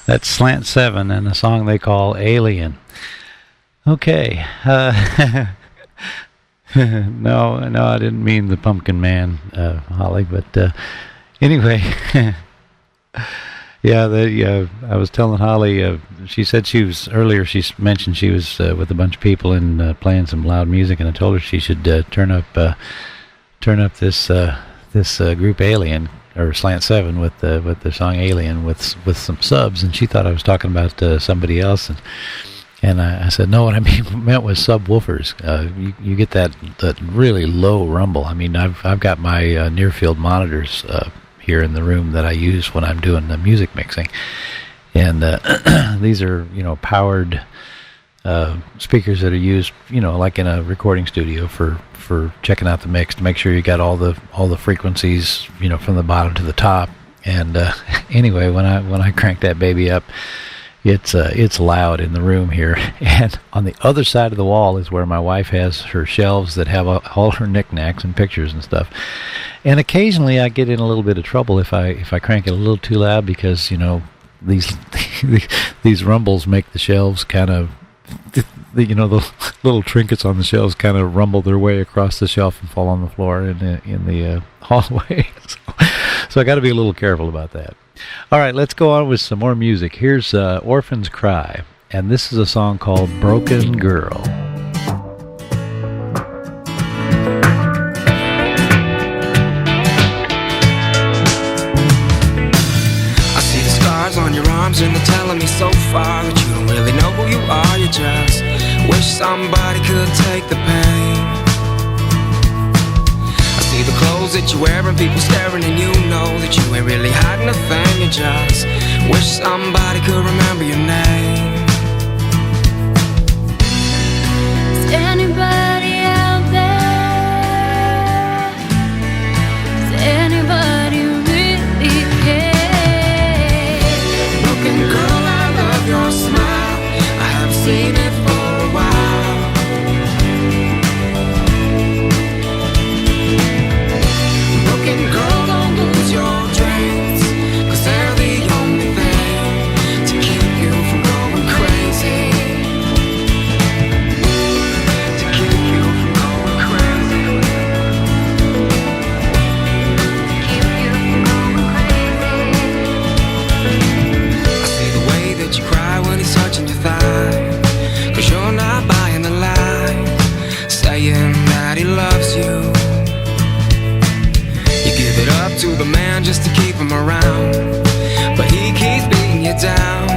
That's Slant 7 and a song they call Alien. Okay. No, I didn't mean the Pumpkin Man, Holly, but anyway. Yeah, I was telling Holly, she said she mentioned she was with a bunch of people and playing some loud music, and I told her she should turn up this group Alien, or Slant 7, with the song Alien with some subs, and she thought I was talking about somebody else, and And I said, no, what I meant was subwoofers. You get that really low rumble. I mean, I've got my near field monitors here in the room that I use when I'm doing the music mixing, and these are powered speakers that are used like in a recording studio for checking out the mix to make sure you got all the frequencies from the bottom to the top. And anyway, when I crank that baby up, it's loud in the room here. And on the other side of the wall is where my wife has her shelves that have all her knickknacks and pictures and stuff. And occasionally I get in a little bit of trouble if I crank it a little too loud, because these rumbles make the shelves kind of, the little trinkets on the shelves kind of rumble their way across the shelf and fall on the floor in the hallway. So I got to be a little careful about that. All right, let's go on with some more music. Here's Orphan's Cry, and this is a song called Broken Girl. I see the scars on your arms and they're telling me so far that you don't really know who you are. You just wish somebody could take the pain. I see the clothes that you wear and people staring, and you know that you ain't really hiding a thing. You just wish somebody could remember your name. Is anybody out there? Does anybody really care? Broken girl, I love your smile. I haven't seen it for a while. Broken girl, don't lose your dreams, 'cause they're the only thing to keep you from going crazy. To keep you from going crazy. To keep you from going crazy. I see the way that you cry when he's touching your thigh, 'cause you're not buying the lie, saying that he loves you. You give it up to the man just to keep him around, but he keeps beating you down.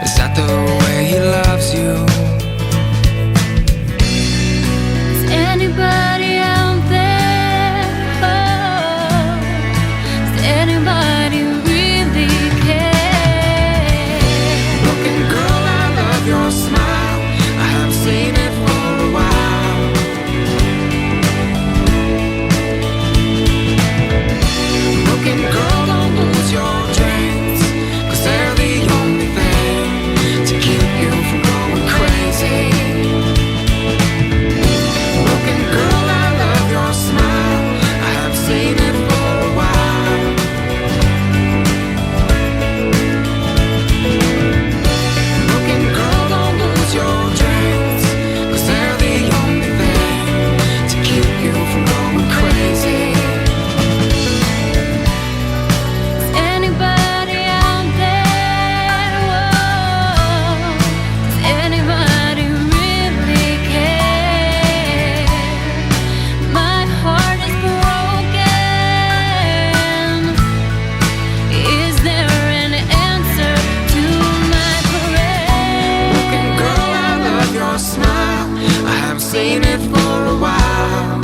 Is that the way he loves you? Is anybody out there? Oh, does anybody really care? Broken girl, I love your smile. I haven't seen it for a while. Broken girl, don't lose your dreams, 'cause they're the only thing to keep you from going crazy. Broken girl, I love your smile. I haven't seen it for a while. Broken girl, don't lose your dreams, 'cause they're the only thing to keep you from going crazy. Is anybody out there? Whoa, does anybody really care? My heart is broken. Is there an answer to my prayer? Broken girl, I love your smile. I haven't seen it for a while.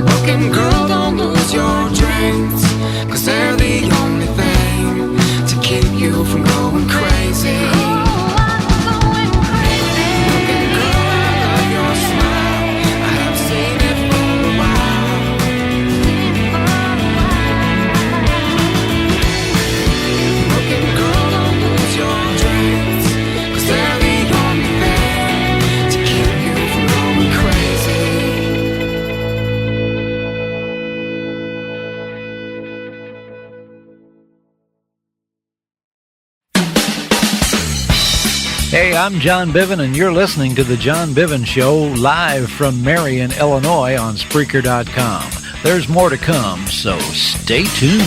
Broken girl, don't lose your dreams, 'cause they're the only thing to keep you from going crazy. Broken girl, I love your smile. I haven't seen it for a while. Broken girl, don't lose your dreams, 'cause they're the only thing to keep you from going crazy. Hey, I'm John Bivin, and you're listening to The John Bivin Show live from Marion, Illinois on Spreaker.com. There's more to come, so stay tuned.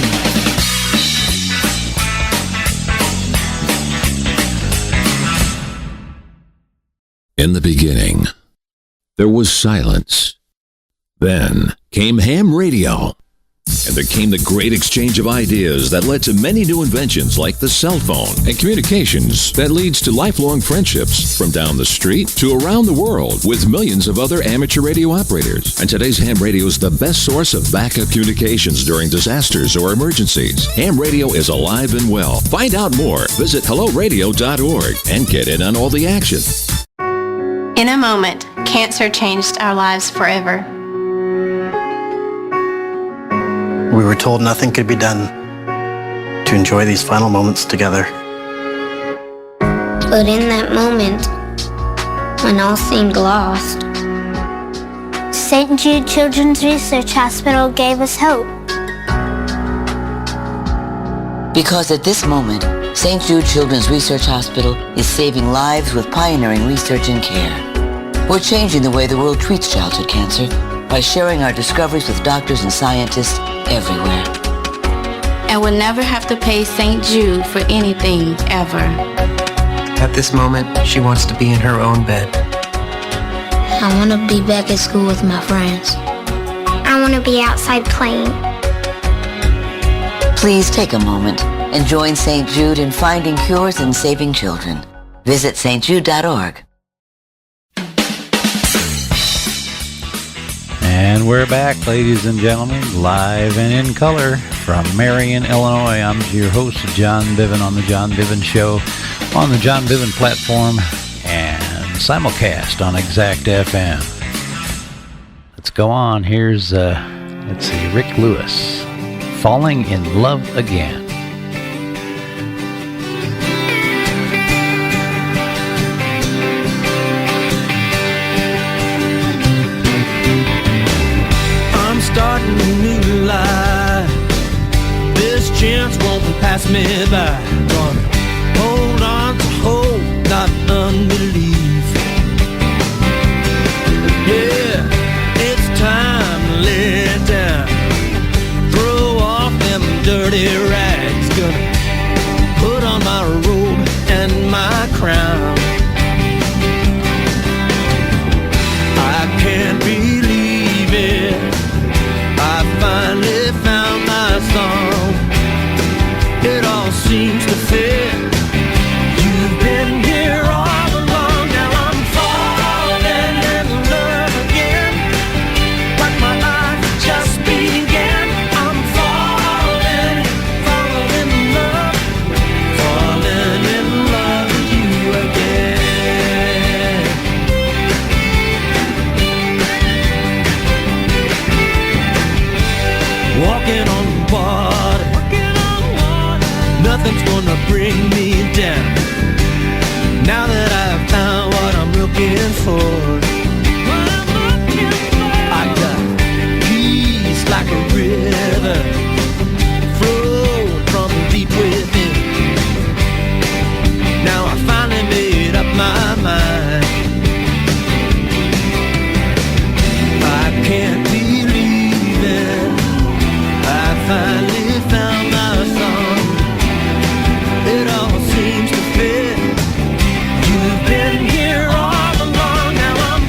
In the beginning, there was silence. Then came ham radio. And there came the great exchange of ideas that led to many new inventions like the cell phone and communications that leads to lifelong friendships from down the street to around the world with millions of other amateur radio operators. And today's ham radio is the best source of backup communications during disasters or emergencies. Ham radio is alive and well. Find out more. Visit helloradio.org and get in on all the action. In a moment, cancer changed our lives forever. We were told nothing could be done to enjoy these final moments together. But in that moment, when all seemed lost, St. Jude Children's Research Hospital gave us hope. Because at this moment, St. Jude Children's Research Hospital is saving lives with pioneering research and care. We're changing the way the world treats childhood cancer by sharing our discoveries with doctors and scientists everywhere. And we'll never have to pay St. Jude for anything, ever. At this moment, she wants to be in her own bed. I want to be back at school with my friends. I want to be outside playing. Please take a moment and join St. Jude in finding cures and saving children. Visit stjude.org. And we're back, ladies and gentlemen, live and in color from Marion, Illinois. I'm your host, John Bivin, on The John Bivin Show, on the John Bivin platform, and simulcast on Exact FM. Let's go on. Here's, let's see, Rick Lewis, Falling in Love Again. Starting a new life. This chance won't pass me by. Gonna hold on to hope, not unbelief. Yeah, it's time to lay it down. Throw off them dirty rags. Gonna put on my robe and my crown. I can't believe it. I finally found my song. It all seems to fit. You've been here all along. Now I'm falling in love again. Like my life just began. I'm falling in love. Falling in love with you again. Walking on water, nothing's gonna bring me down. Now that I've found what I'm looking for, I got peace like a river, flowing from deep within. Now I finally made up my mind. I can't believe it. I finally found my song. It all seems to fit. You've been here all along. Now I'm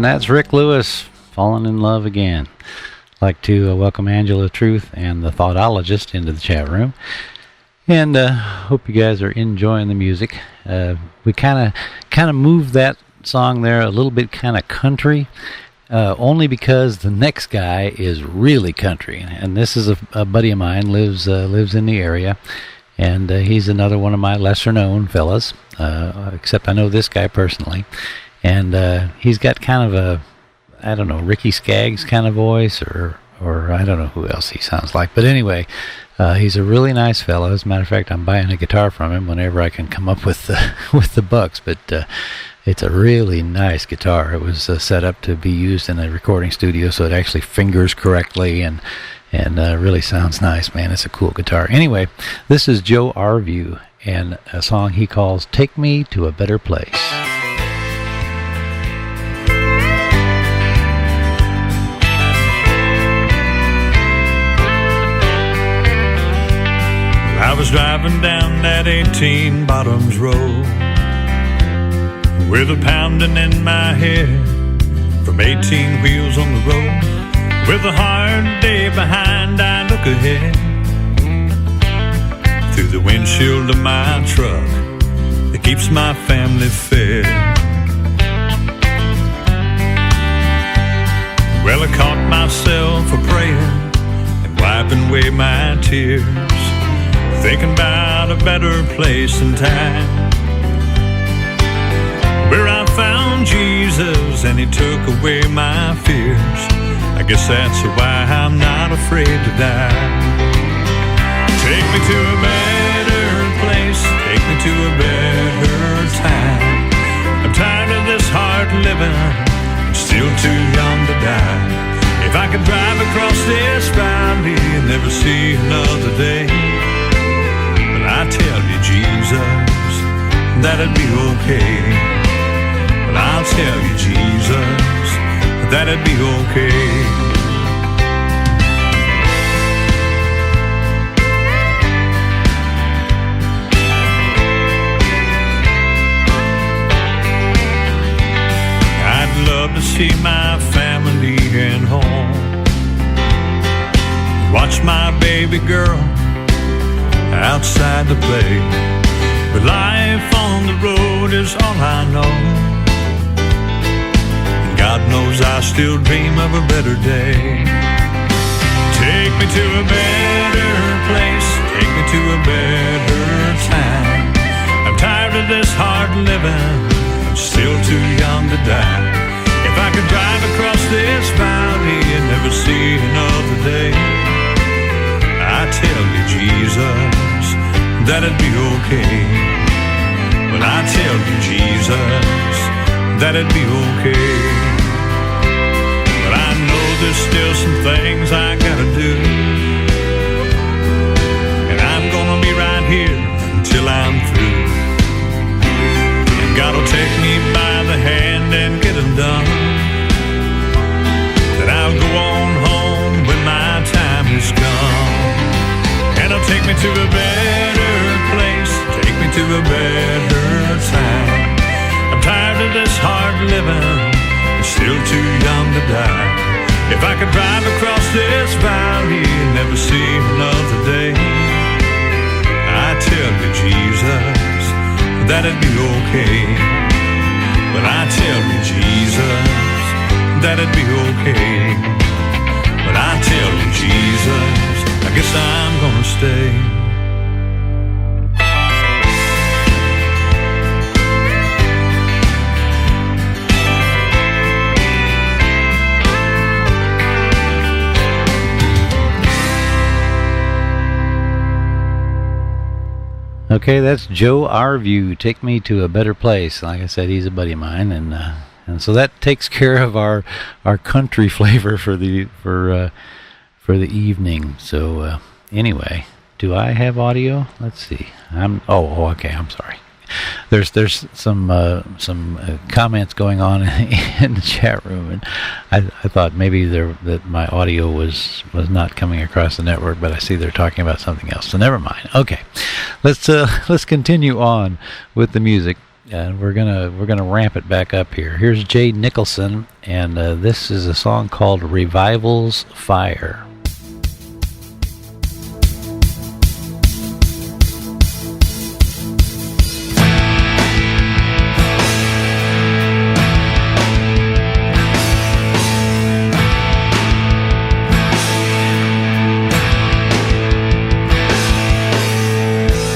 And that's Rick Lewis, Falling in Love Again. I'd like to welcome Angela Truth and the Thoughtologist into the chat room. And hope you guys are enjoying the music. We kind of moved that song there a little bit kind of country, only because the next guy is really country. And this is a buddy of mine, lives in the area. And he's another one of my lesser-known fellas, except I know this guy personally. And he's got kind of a, I don't know, Ricky Skaggs kind of voice, or I don't know who else he sounds like. But anyway, he's a really nice fellow. As a matter of fact, I'm buying a guitar from him whenever I can come up with the bucks. But it's a really nice guitar. It was set up to be used in a recording studio, so it actually fingers correctly and really sounds nice, man. It's a cool guitar. Anyway, this is Joe Arview and a song he calls "Take Me to a Better Place." I was driving down that 18 Bottoms Road with a pounding in my head from 18 wheels on the road. With a hard day behind, I look ahead through the windshield of my truck that keeps my family fed. Well, I caught myself a-praying and wiping away my tears, thinking about a better place and time, where I found Jesus and he took away my fears. I guess that's why I'm not afraid to die. Take me to a better place, take me to a better time. I'm tired of this hard living, I'm still too young to die. If I could drive across this valley and never see another day, I tell you, Jesus, that'd be okay. But I'll tell you, Jesus, that'd be okay. I'd love to see my family and home, watch my baby girl outside to play. But life on the road is all I know, and God knows I still dream of a better day. Take me to a better place, take me to a better time. I'm tired of this hard living, I'm still too young to die. If I could drive across this valley and never see another day, I tell you, Jesus, that'd be okay. But I tell you, Jesus, that'd be okay. But I know there's still some things I gotta do, and I'm gonna be right here until I'm through. And God will take me by the hand and get them done. Then I'll go on home when my time is come. And it'll take me to a better place, take me to a better time. I'm tired of this hard living, I'm still too young to die. If I could drive across this valley and never see another day, I tell you, Jesus, that'd be okay. But I tell you, Jesus, that'd be okay. But I tell you, Jesus, I guess I'm gonna stay. Okay, that's Joe Arview, Take Me to a Better Place. Like I said, he's a buddy of mine, and so that takes care of our country flavor for the evening. So anyway, do I have audio? Let's see. Okay. I'm sorry. There's some comments going on in the chat room, and I thought maybe that my audio was not coming across the network, but I see they're talking about something else. So never mind. Okay, let's continue on with the music. we're gonna ramp it back up here. Here's Jay Nicholson, and this is a song called "Revival's Fire."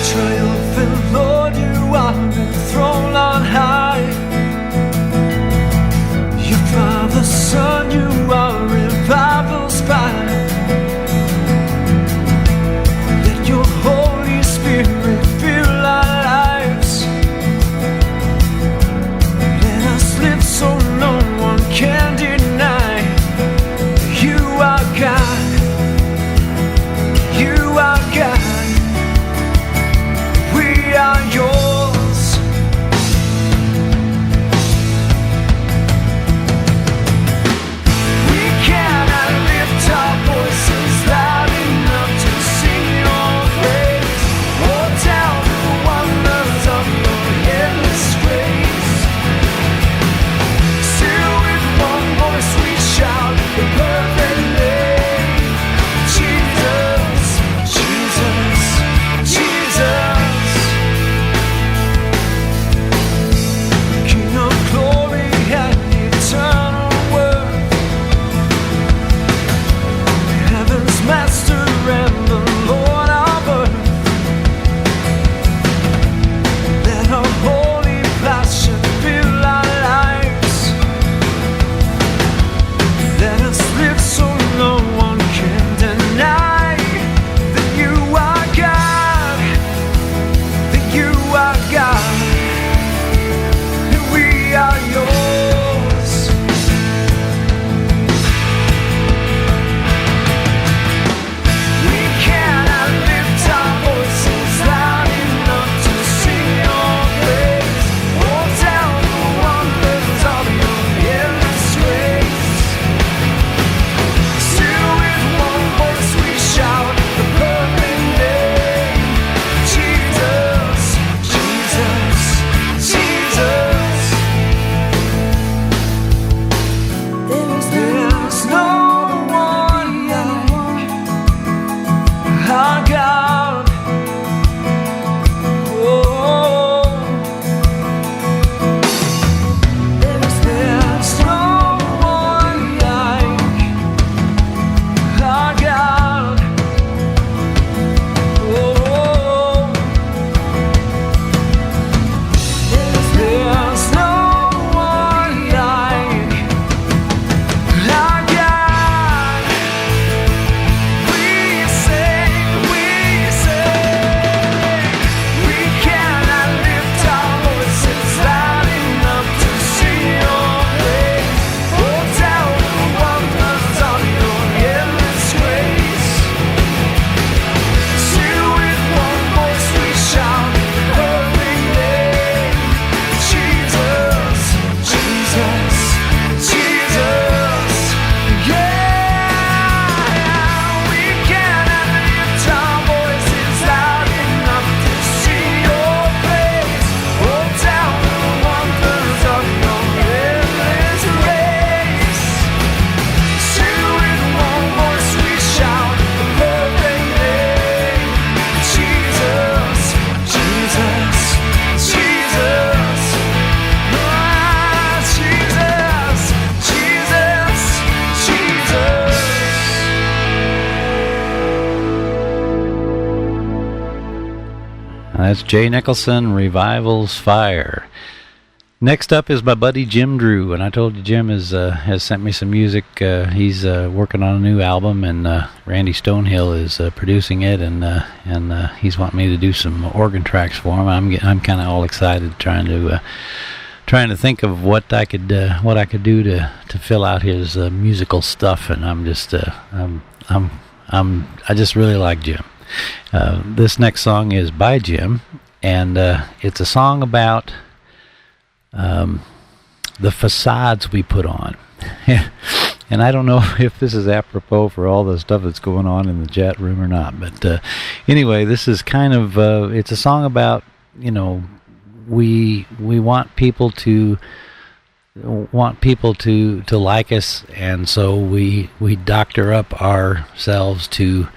Triumphant Lord, you are enthroned on high. Your Father, Son, you are revival's fire. Let your Holy Spirit fill our lives. Let us live so no one can deny. You are God. You are God. We are yours. We cannot lift our voices loud enough to sing your praise. Oh, tell the wonders of your endless grace. Still with one voice we shout the perfect name. Jesus, Jesus, Jesus. King of glory and eternal worth, heaven's master and the Lord of earth. Let our holy passion fill our lives. Let us live so no one can deny that you are God, that you are God. We are yours. We cannot lift our voices loud enough to sing your praise. Oh, tell the wonders of your endless grace. Still with one voice we shout the perfect name. Jesus, Jesus, Jesus. There's no one like our God. Oh, there's no one like our God. Oh, there's no one like our God. We sing, we cannot lift our voices loud enough to sing your praise. Oh, tell the wonders of your endless grace. Still with one voice we shout the perfect name. Jesus, Jesus, Jesus. Yeah, we cannot lift our voices loud enough to sing your praise. Oh, tell the wonders of your endless grace. Still with one voice we shout the perfect name. Jesus, Jesus, Jesus. Ah, Jesus, Jesus, Jesus. That's Jay Nicholson, Revival's Fire. Next up is my buddy Jim Drew, and I told you Jim has sent me some music. He's working on a new album, and Randy Stonehill is producing it, and he's wanting me to do some organ tracks for him. I'm kind of all excited, trying to think of what I could do to fill out his musical stuff, and I'm just I just really like Jim. This next song is by Jim, and it's a song about the facades we put on. And I don't know if this is apropos for all the stuff that's going on in the chat room or not, but anyway, this is kind of it's a song about, we want people to like us, and so we doctor up ourselves to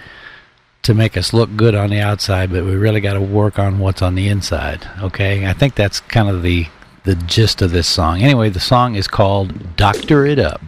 make us look good on the outside, but we really got to work on what's on the inside. Okay, I think that's kind of the gist of this song. Anyway, the song is called "Doctor It Up."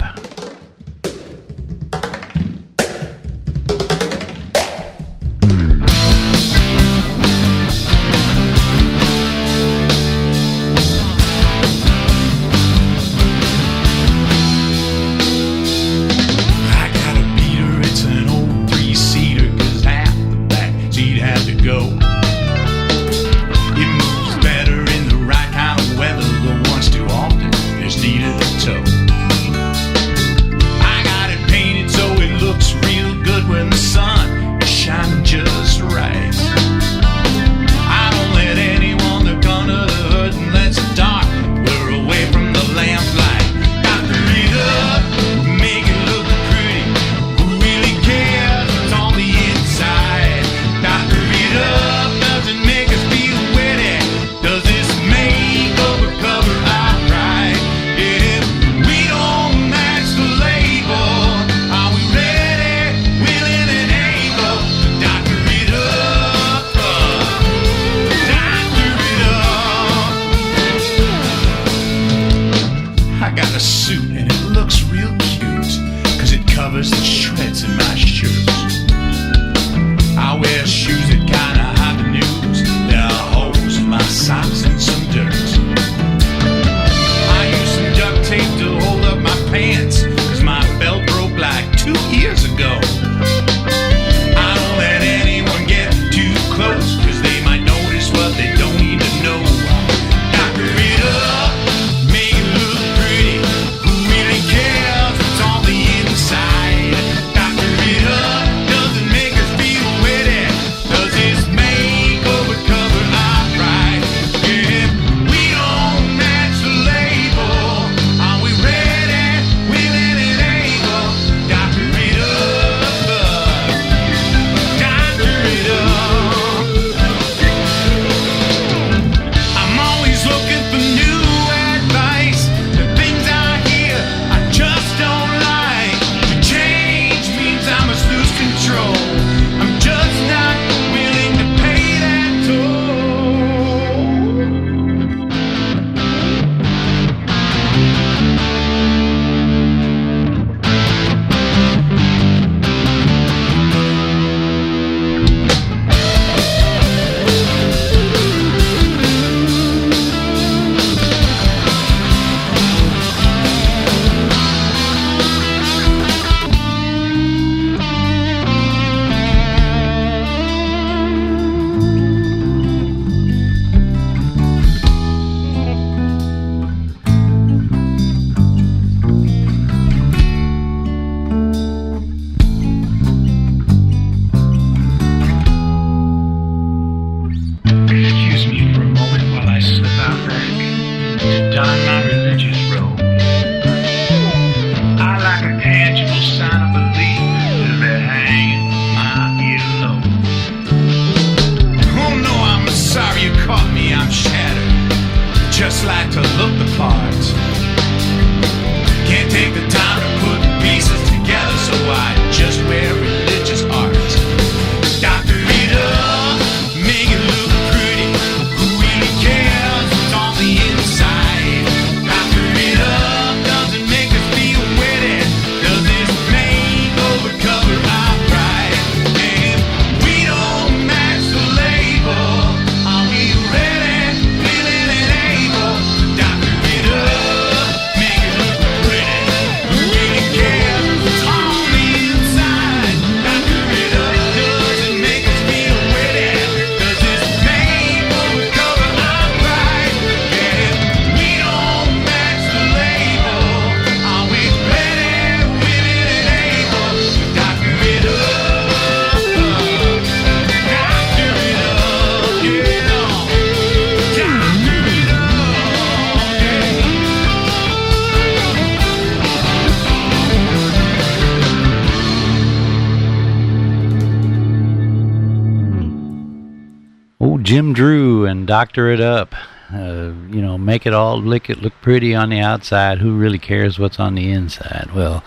Jim Drew and Doctor It Up. make it all look pretty on the outside. Who really cares what's on the inside? Well,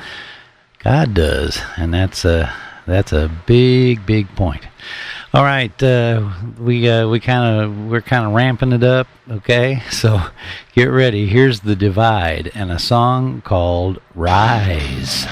God does, and that's a big point. All right, we're kind of ramping it up. Okay, so get ready. Here's The Divide and a song called Rise.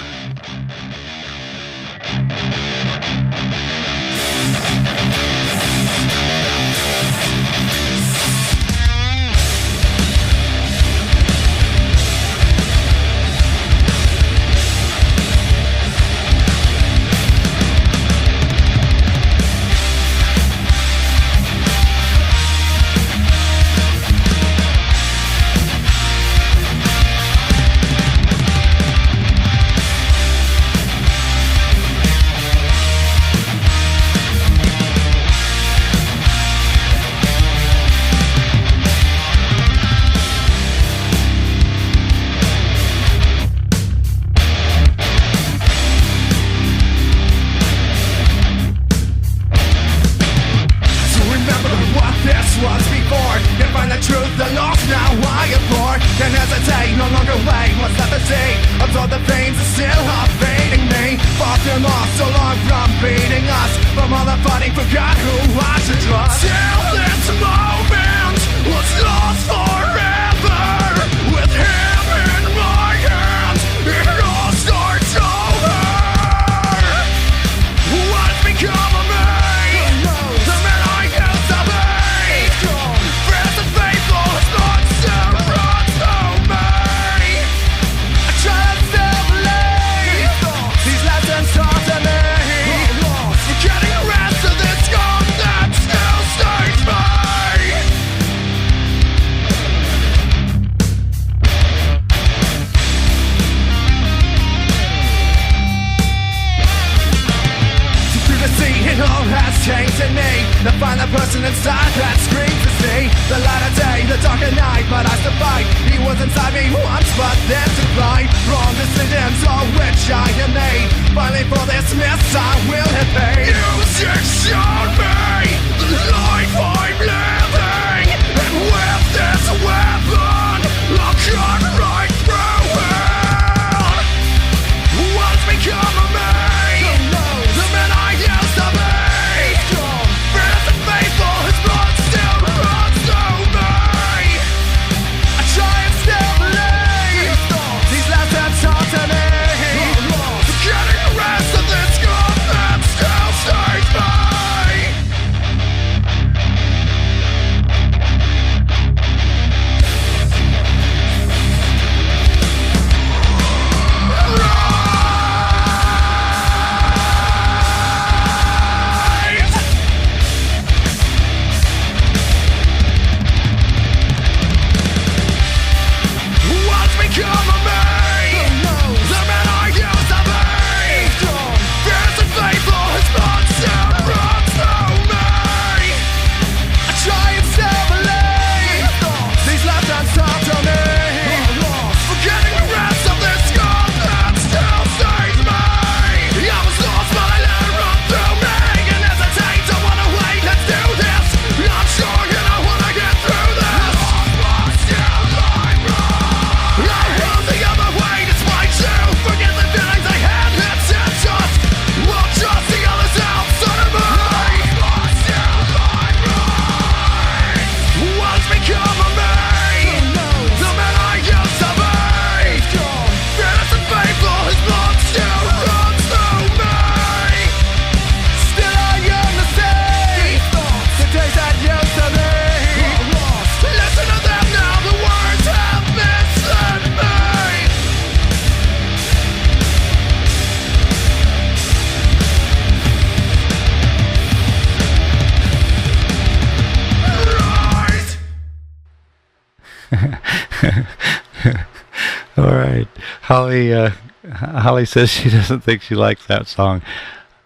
All right. Holly says she doesn't think she likes that song.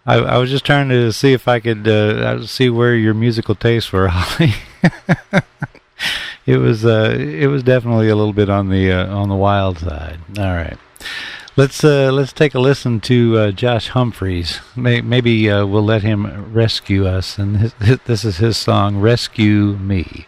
I was just trying to see if I could see where your musical tastes were, Holly. It was definitely a little bit on the wild side. All right. Let's take a listen to Josh Humphreys. Maybe we'll let him rescue us, and this is his song, "Rescue Me."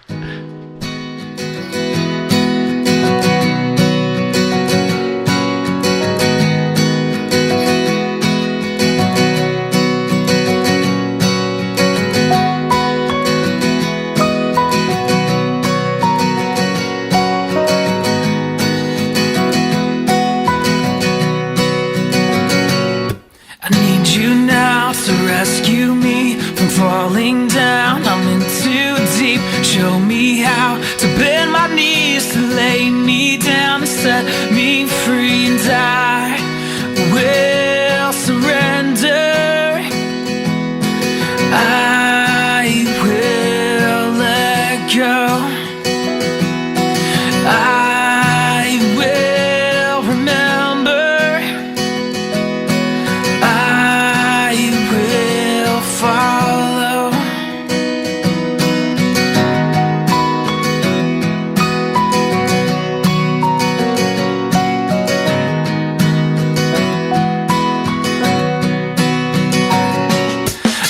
rescue me from falling down. I'm in too deep. Show me how to bend my knees, to lay me down, to set me free, and I will surrender. I will let go. I will remember. I will follow.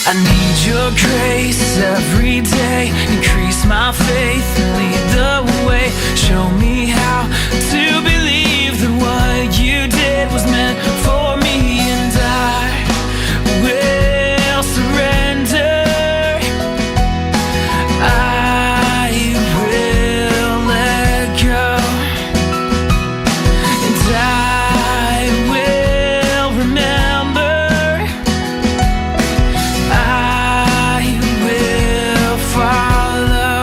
I need your grace every day. Increase my faith and lead the way. Show me how to believe that what you did was meant for me, and I will surrender. I will let go, and I will remember. I will follow,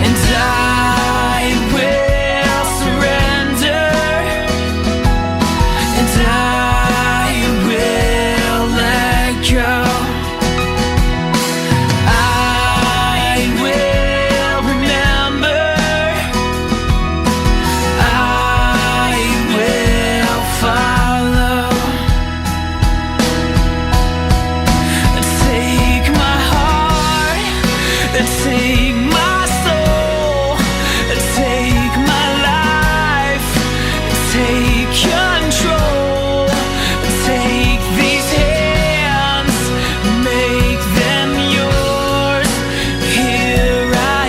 and I will surrender, and I will let go. I will remember. I will follow. Take my heart, take my soul, take my life, take control. Take these hands, make them yours. Here I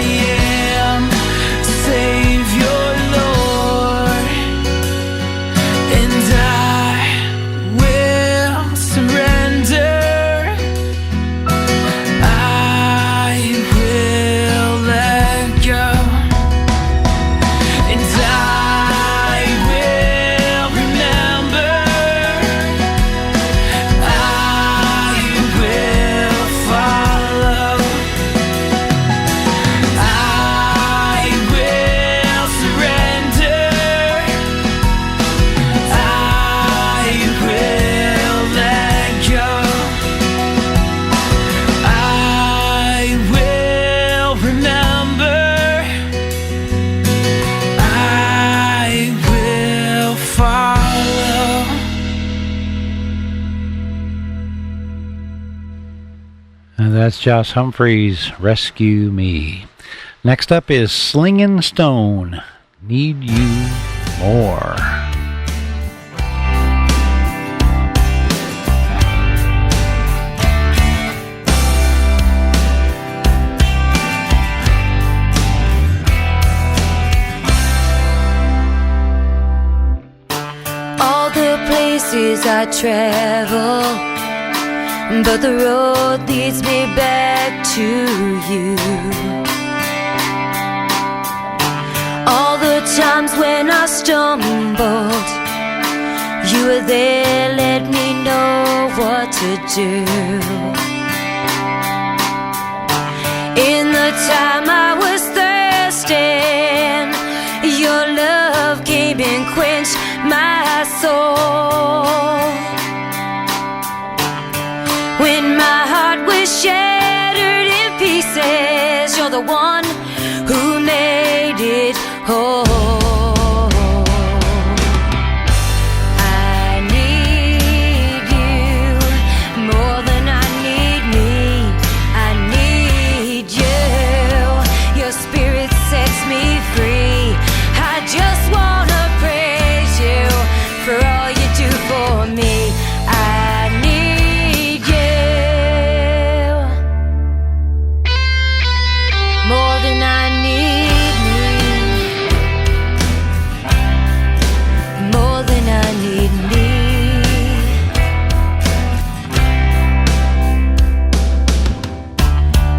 am, Savior Lord, and I will surrender. I will let go, and I will remember. I will follow. I will surrender. I will let go. I will remember. I will follow. And that's Josh Humphreys, Rescue Me. Next up is Slingin' Stone, Need You More. All the places I travel, but the road leads me back to you. All the times when I stumbled, you were there, let me know what to do. In the time I was thirsting, your love came and quenched my soul. When my heart was shattered in pieces, you're the one who made it whole. I need you more than I need me. I need you. Your spirit sets me free. I just wanna praise you for all you do for me. I need you more than I need me. More than I need me.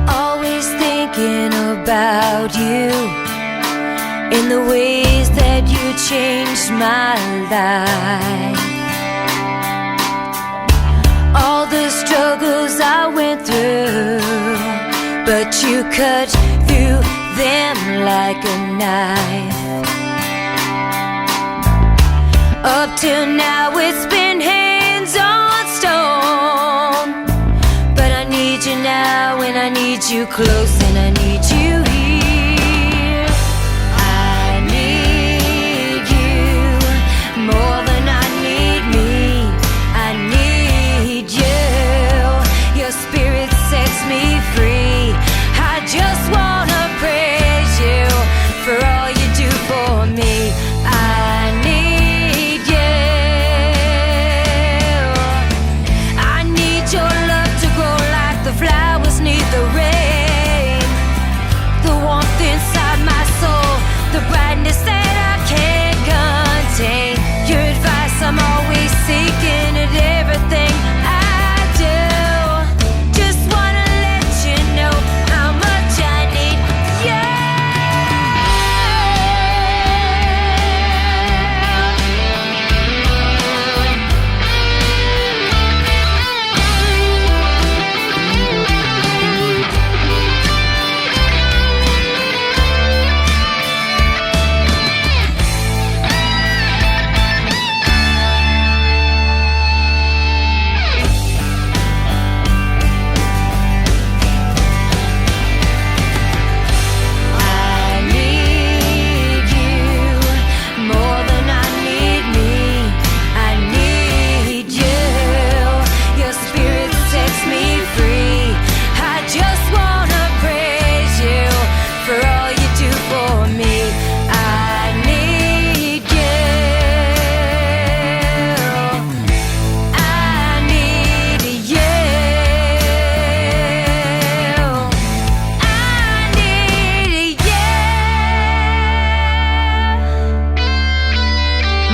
Always thinking about you in the ways that you changed my life. All the through, but you cut through them like a knife. Up till now it's been hands on stone, but I need you now and I need you close and I need you here. I need you more than I need me. I need you. Your spirit sets me free. I just wanna praise you for all you do for me. I need you. I need your love to grow like the flowers need the rain. The warmth inside my soul, the brightness that I can't contain. Your advice I'm always seeking at everything I do. Just wanna let you know how much I need you. I need you more than I need me. I need you. Your spirit sets me free. I just wanna praise you for all you do for me. I need you. I need you. I need you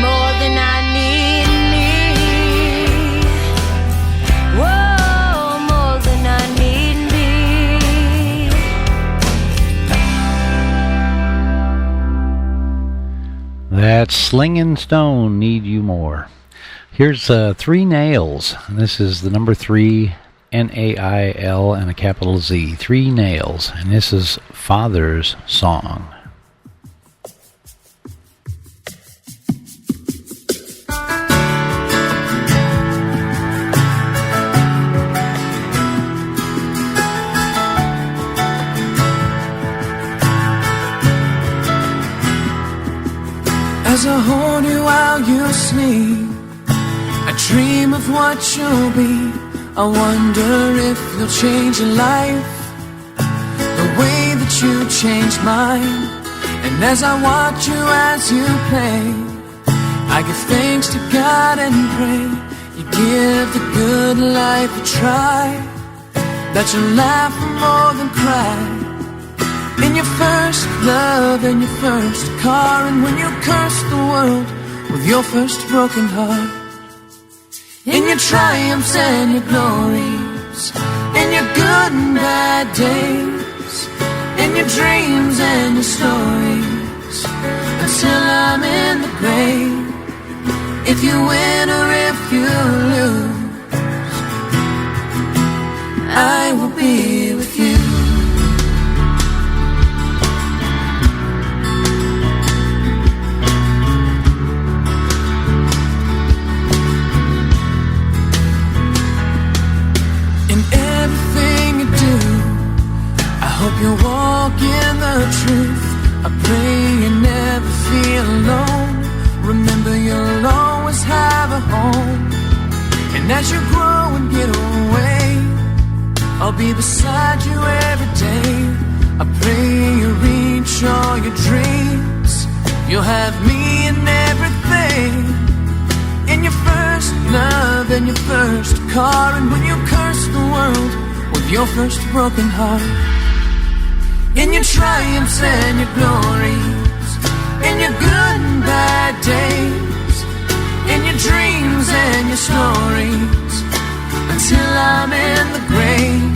more than I need me. Whoa, more than I need me. That's Slingin' Stone, Need You More. Here's 3 Nails. This is the number 3, Nail, and a capital Z. 3 Nails. And this is Father's Song. As I hold you while you sleep, I dream of what you'll be. I wonder if you'll change your life the way that you changed mine. And as I watch you as you play, I give thanks to God and pray you give the good life a try, that you laugh more than cry. In your first love and your first car, and when you cursed the world with your first broken heart. In your triumphs and your glories, in your good and bad days, in your dreams and your stories, until I'm in the grave. If you win or if you lose, I will be with you. Hope you walk in the truth. I pray you never feel alone. Remember you'll always have a home. And as you grow and get away, I'll be beside you every day. I pray you reach all your dreams. You'll have me in everything. In your first love and your first car, and when you curse the world with your first broken heart. In your triumphs and your glories, in your good and bad days, in your dreams and your stories, until I'm in the grave.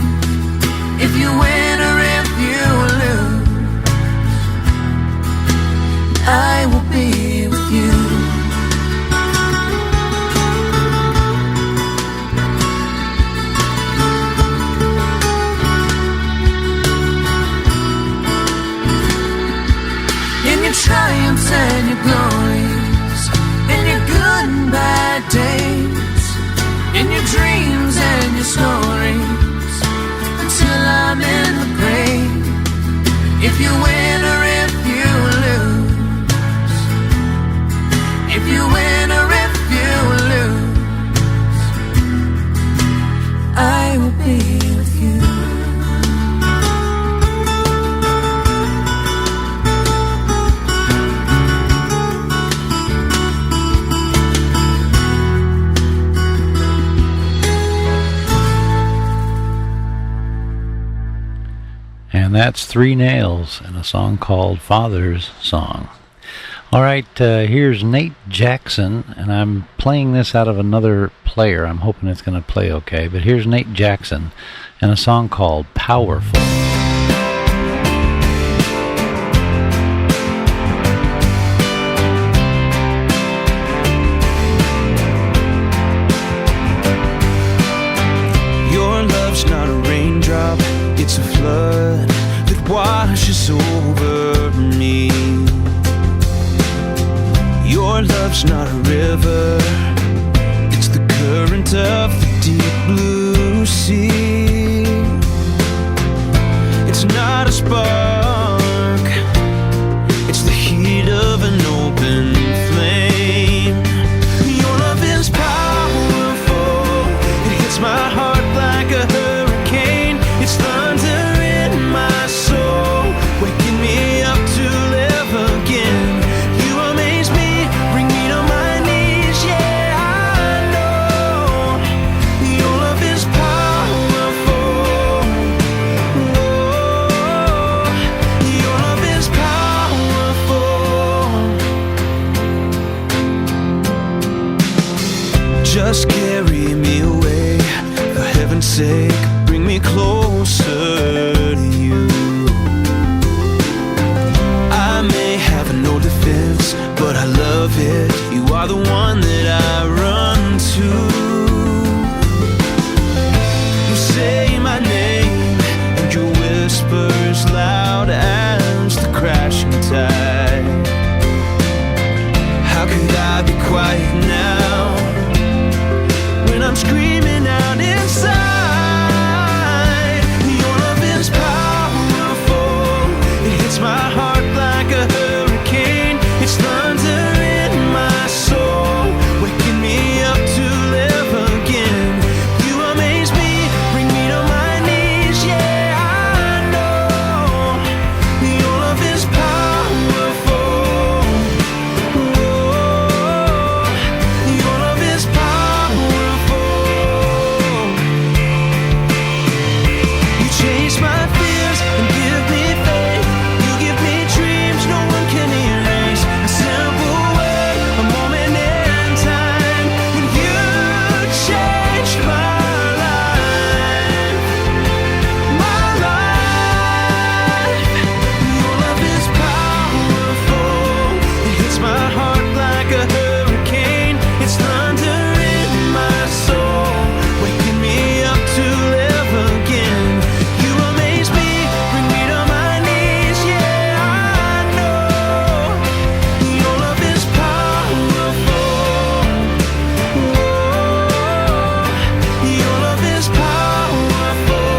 If you win or if you lose, I will be with you. that's 3 Nails and a song called Father's Song. All right, here's Nate Jackson, and I'm playing this out of another player. I'm hoping it's going to play okay, but here's Nate Jackson and a song called Powerful. Your love's not a raindrop, it's a flood that washes over me. Your love's not a river, it's the current of the deep blue sea. It's not a spark, it's the heat of an open flame. Your love is powerful, it hits my heart like a hurricane. It's thunder in my soul, waking me up to live again. You amaze me, bring me to my knees, yeah, I know. Your love is powerful. Oh, your love is powerful. Just carry me away, for heaven's sake, bring me closer to you. I may have no defense, but I love it. You are the one that I run to. You say my name, and your whisper's loud as the crashing tide. How could I be quiet now when I'm screaming out inside? Your love is powerful, it hits my heart like a hurricane. It's thunder in my soul, waking me up to live again. You amaze me, bring me to my knees, yeah, I know. Your love is powerful. Oh, your love is powerful. You chase my fears and give me faith. You give me dreams no one can erase. A simple word, a moment in time, when you changed my life. My life. Your love is powerful. It hits my heart like a hurricane. It's thunder in my soul, waking me up to live again. You amaze me, bring me to my knees, yeah, I know. Your love is powerful. Oh, your love is powerful.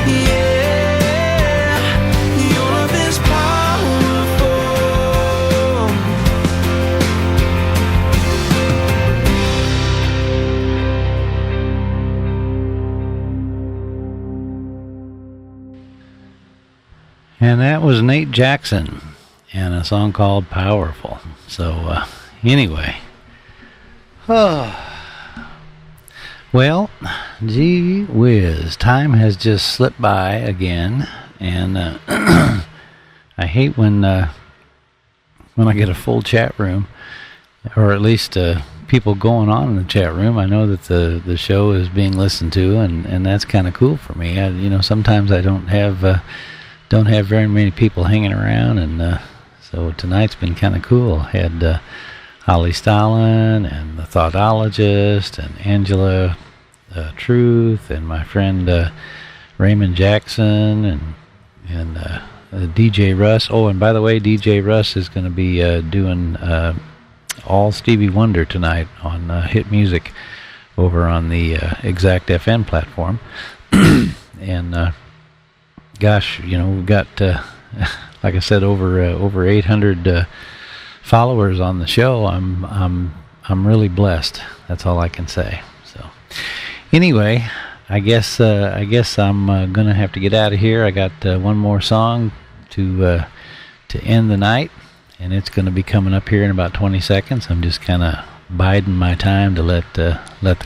Yeah, your love is powerful. And that was Nate Jackson and a song called Powerful. So, anyway. Well, gee whiz, time has just slipped by again, and I hate when I get a full chat room, or at least people going on in the chat room. I know that the show is being listened to, and that's kind of cool for me. Sometimes I don't have very many people hanging around, and so tonight's been kind of cool. Had Holly Stalin and the Thoughtologist and Angela Truth and my friend Raymond Jackson and DJ Russ. Oh, and by the way, DJ Russ is going to be doing all Stevie Wonder tonight on Hit Music over on the Exact FM platform. And gosh, we've got like I said, over 800 followers on the show. I'm really blessed. That's all I can say. So anyway, I guess I'm gonna have to get out of here. I got one more song to end the night, and it's gonna be coming up here in about 20 seconds. I'm just kind of biding my time to let the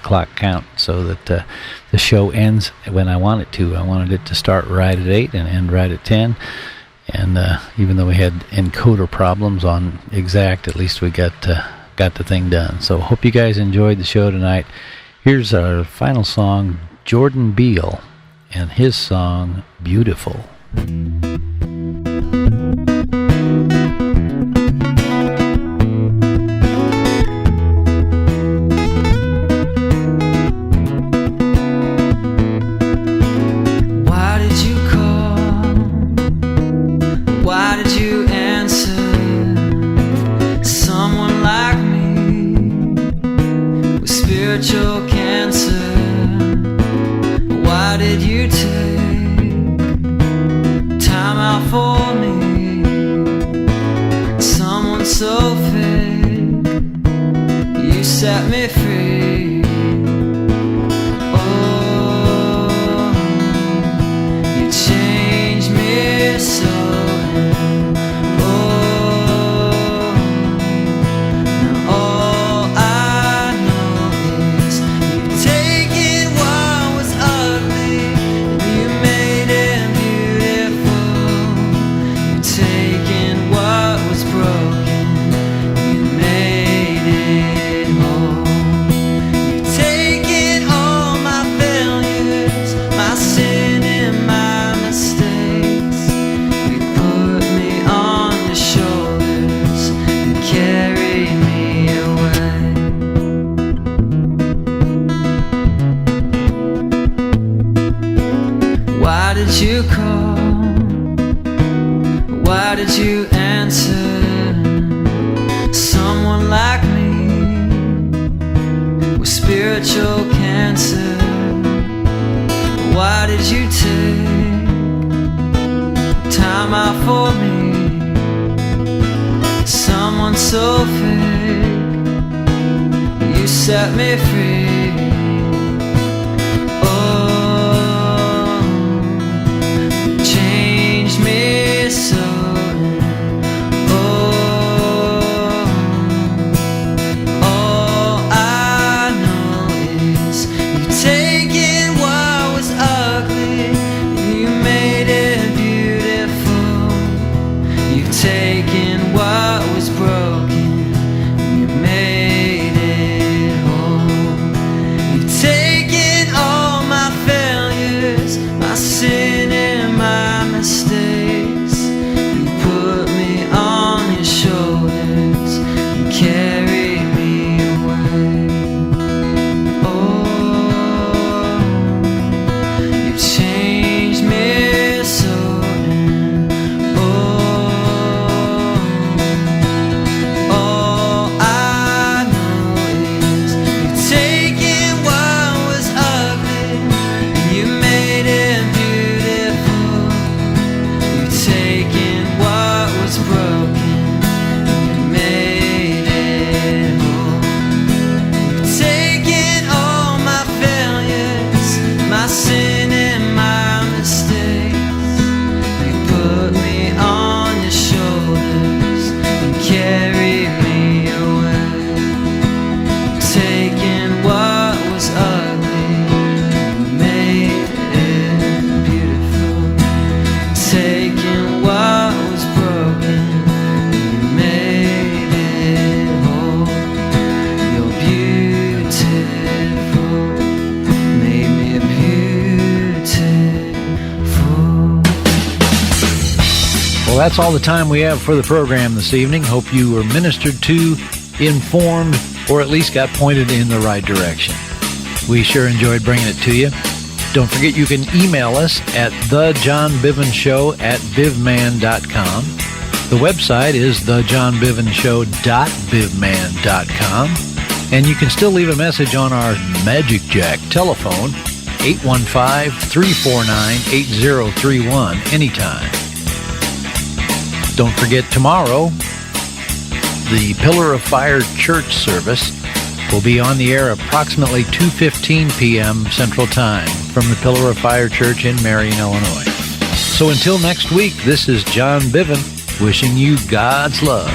clock count so that the show ends when I want it to. I wanted it to start right at 8 and end right at 10. And even though we had encoder problems on exact, at least we got the thing done. So hope you guys enjoyed the show tonight. Here's our final song, Jordan Beale, and his song, Beautiful. Why did you call? Why did you answer? Someone like me with spiritual cancer. Why did you take time out for me? Someone so fake, you set me free. Oh, you changed me so. Oh, now all I know is you've taken what was ugly and you made it beautiful. You've taken what was broken, you made it whole. You've taken all my failures, my sin and my mistakes. You put me on your shoulders and carried me away. Why did you call? Why did you answer? Someone like me with spiritual cancer. Why did you take time out for me? Someone so fake, you set me free. Oh, changed me so. Oh, all I know is you've taken what was ugly and you made it beautiful. You've taken what was broken and you made it whole. You've taken all my failures, my sin and my mistakes. You put me on your shoulders and carried me away. Oh, you've changed me so. Oh, all I know is you've taken what was ugly and you made it beautiful. You've taken what was broken and you made it whole. You've taken all my failures, my sin and my mistakes. You put me on your shoulders and carried me away. Taking what was ugly, you made it beautiful. Taking what was broken, you made it whole. You're beautiful, made me beautiful. Well, that's all the time we have for the program this evening. Hope you were ministered to, informed, or at least got pointed in the right direction. We sure enjoyed bringing it to you. Don't forget you can email us at thejohnbivenshow@bivman.com. The website is thejohnbivenshow.bivman.com. And you can still leave a message on our Magic Jack telephone, 815-349-8031, anytime. Don't forget tomorrow, the Pillar of Fire Church service will be on the air approximately 2:15 p.m. Central Time from the Pillar of Fire Church in Marion, Illinois. So until next week, this is John Bivin wishing you God's love.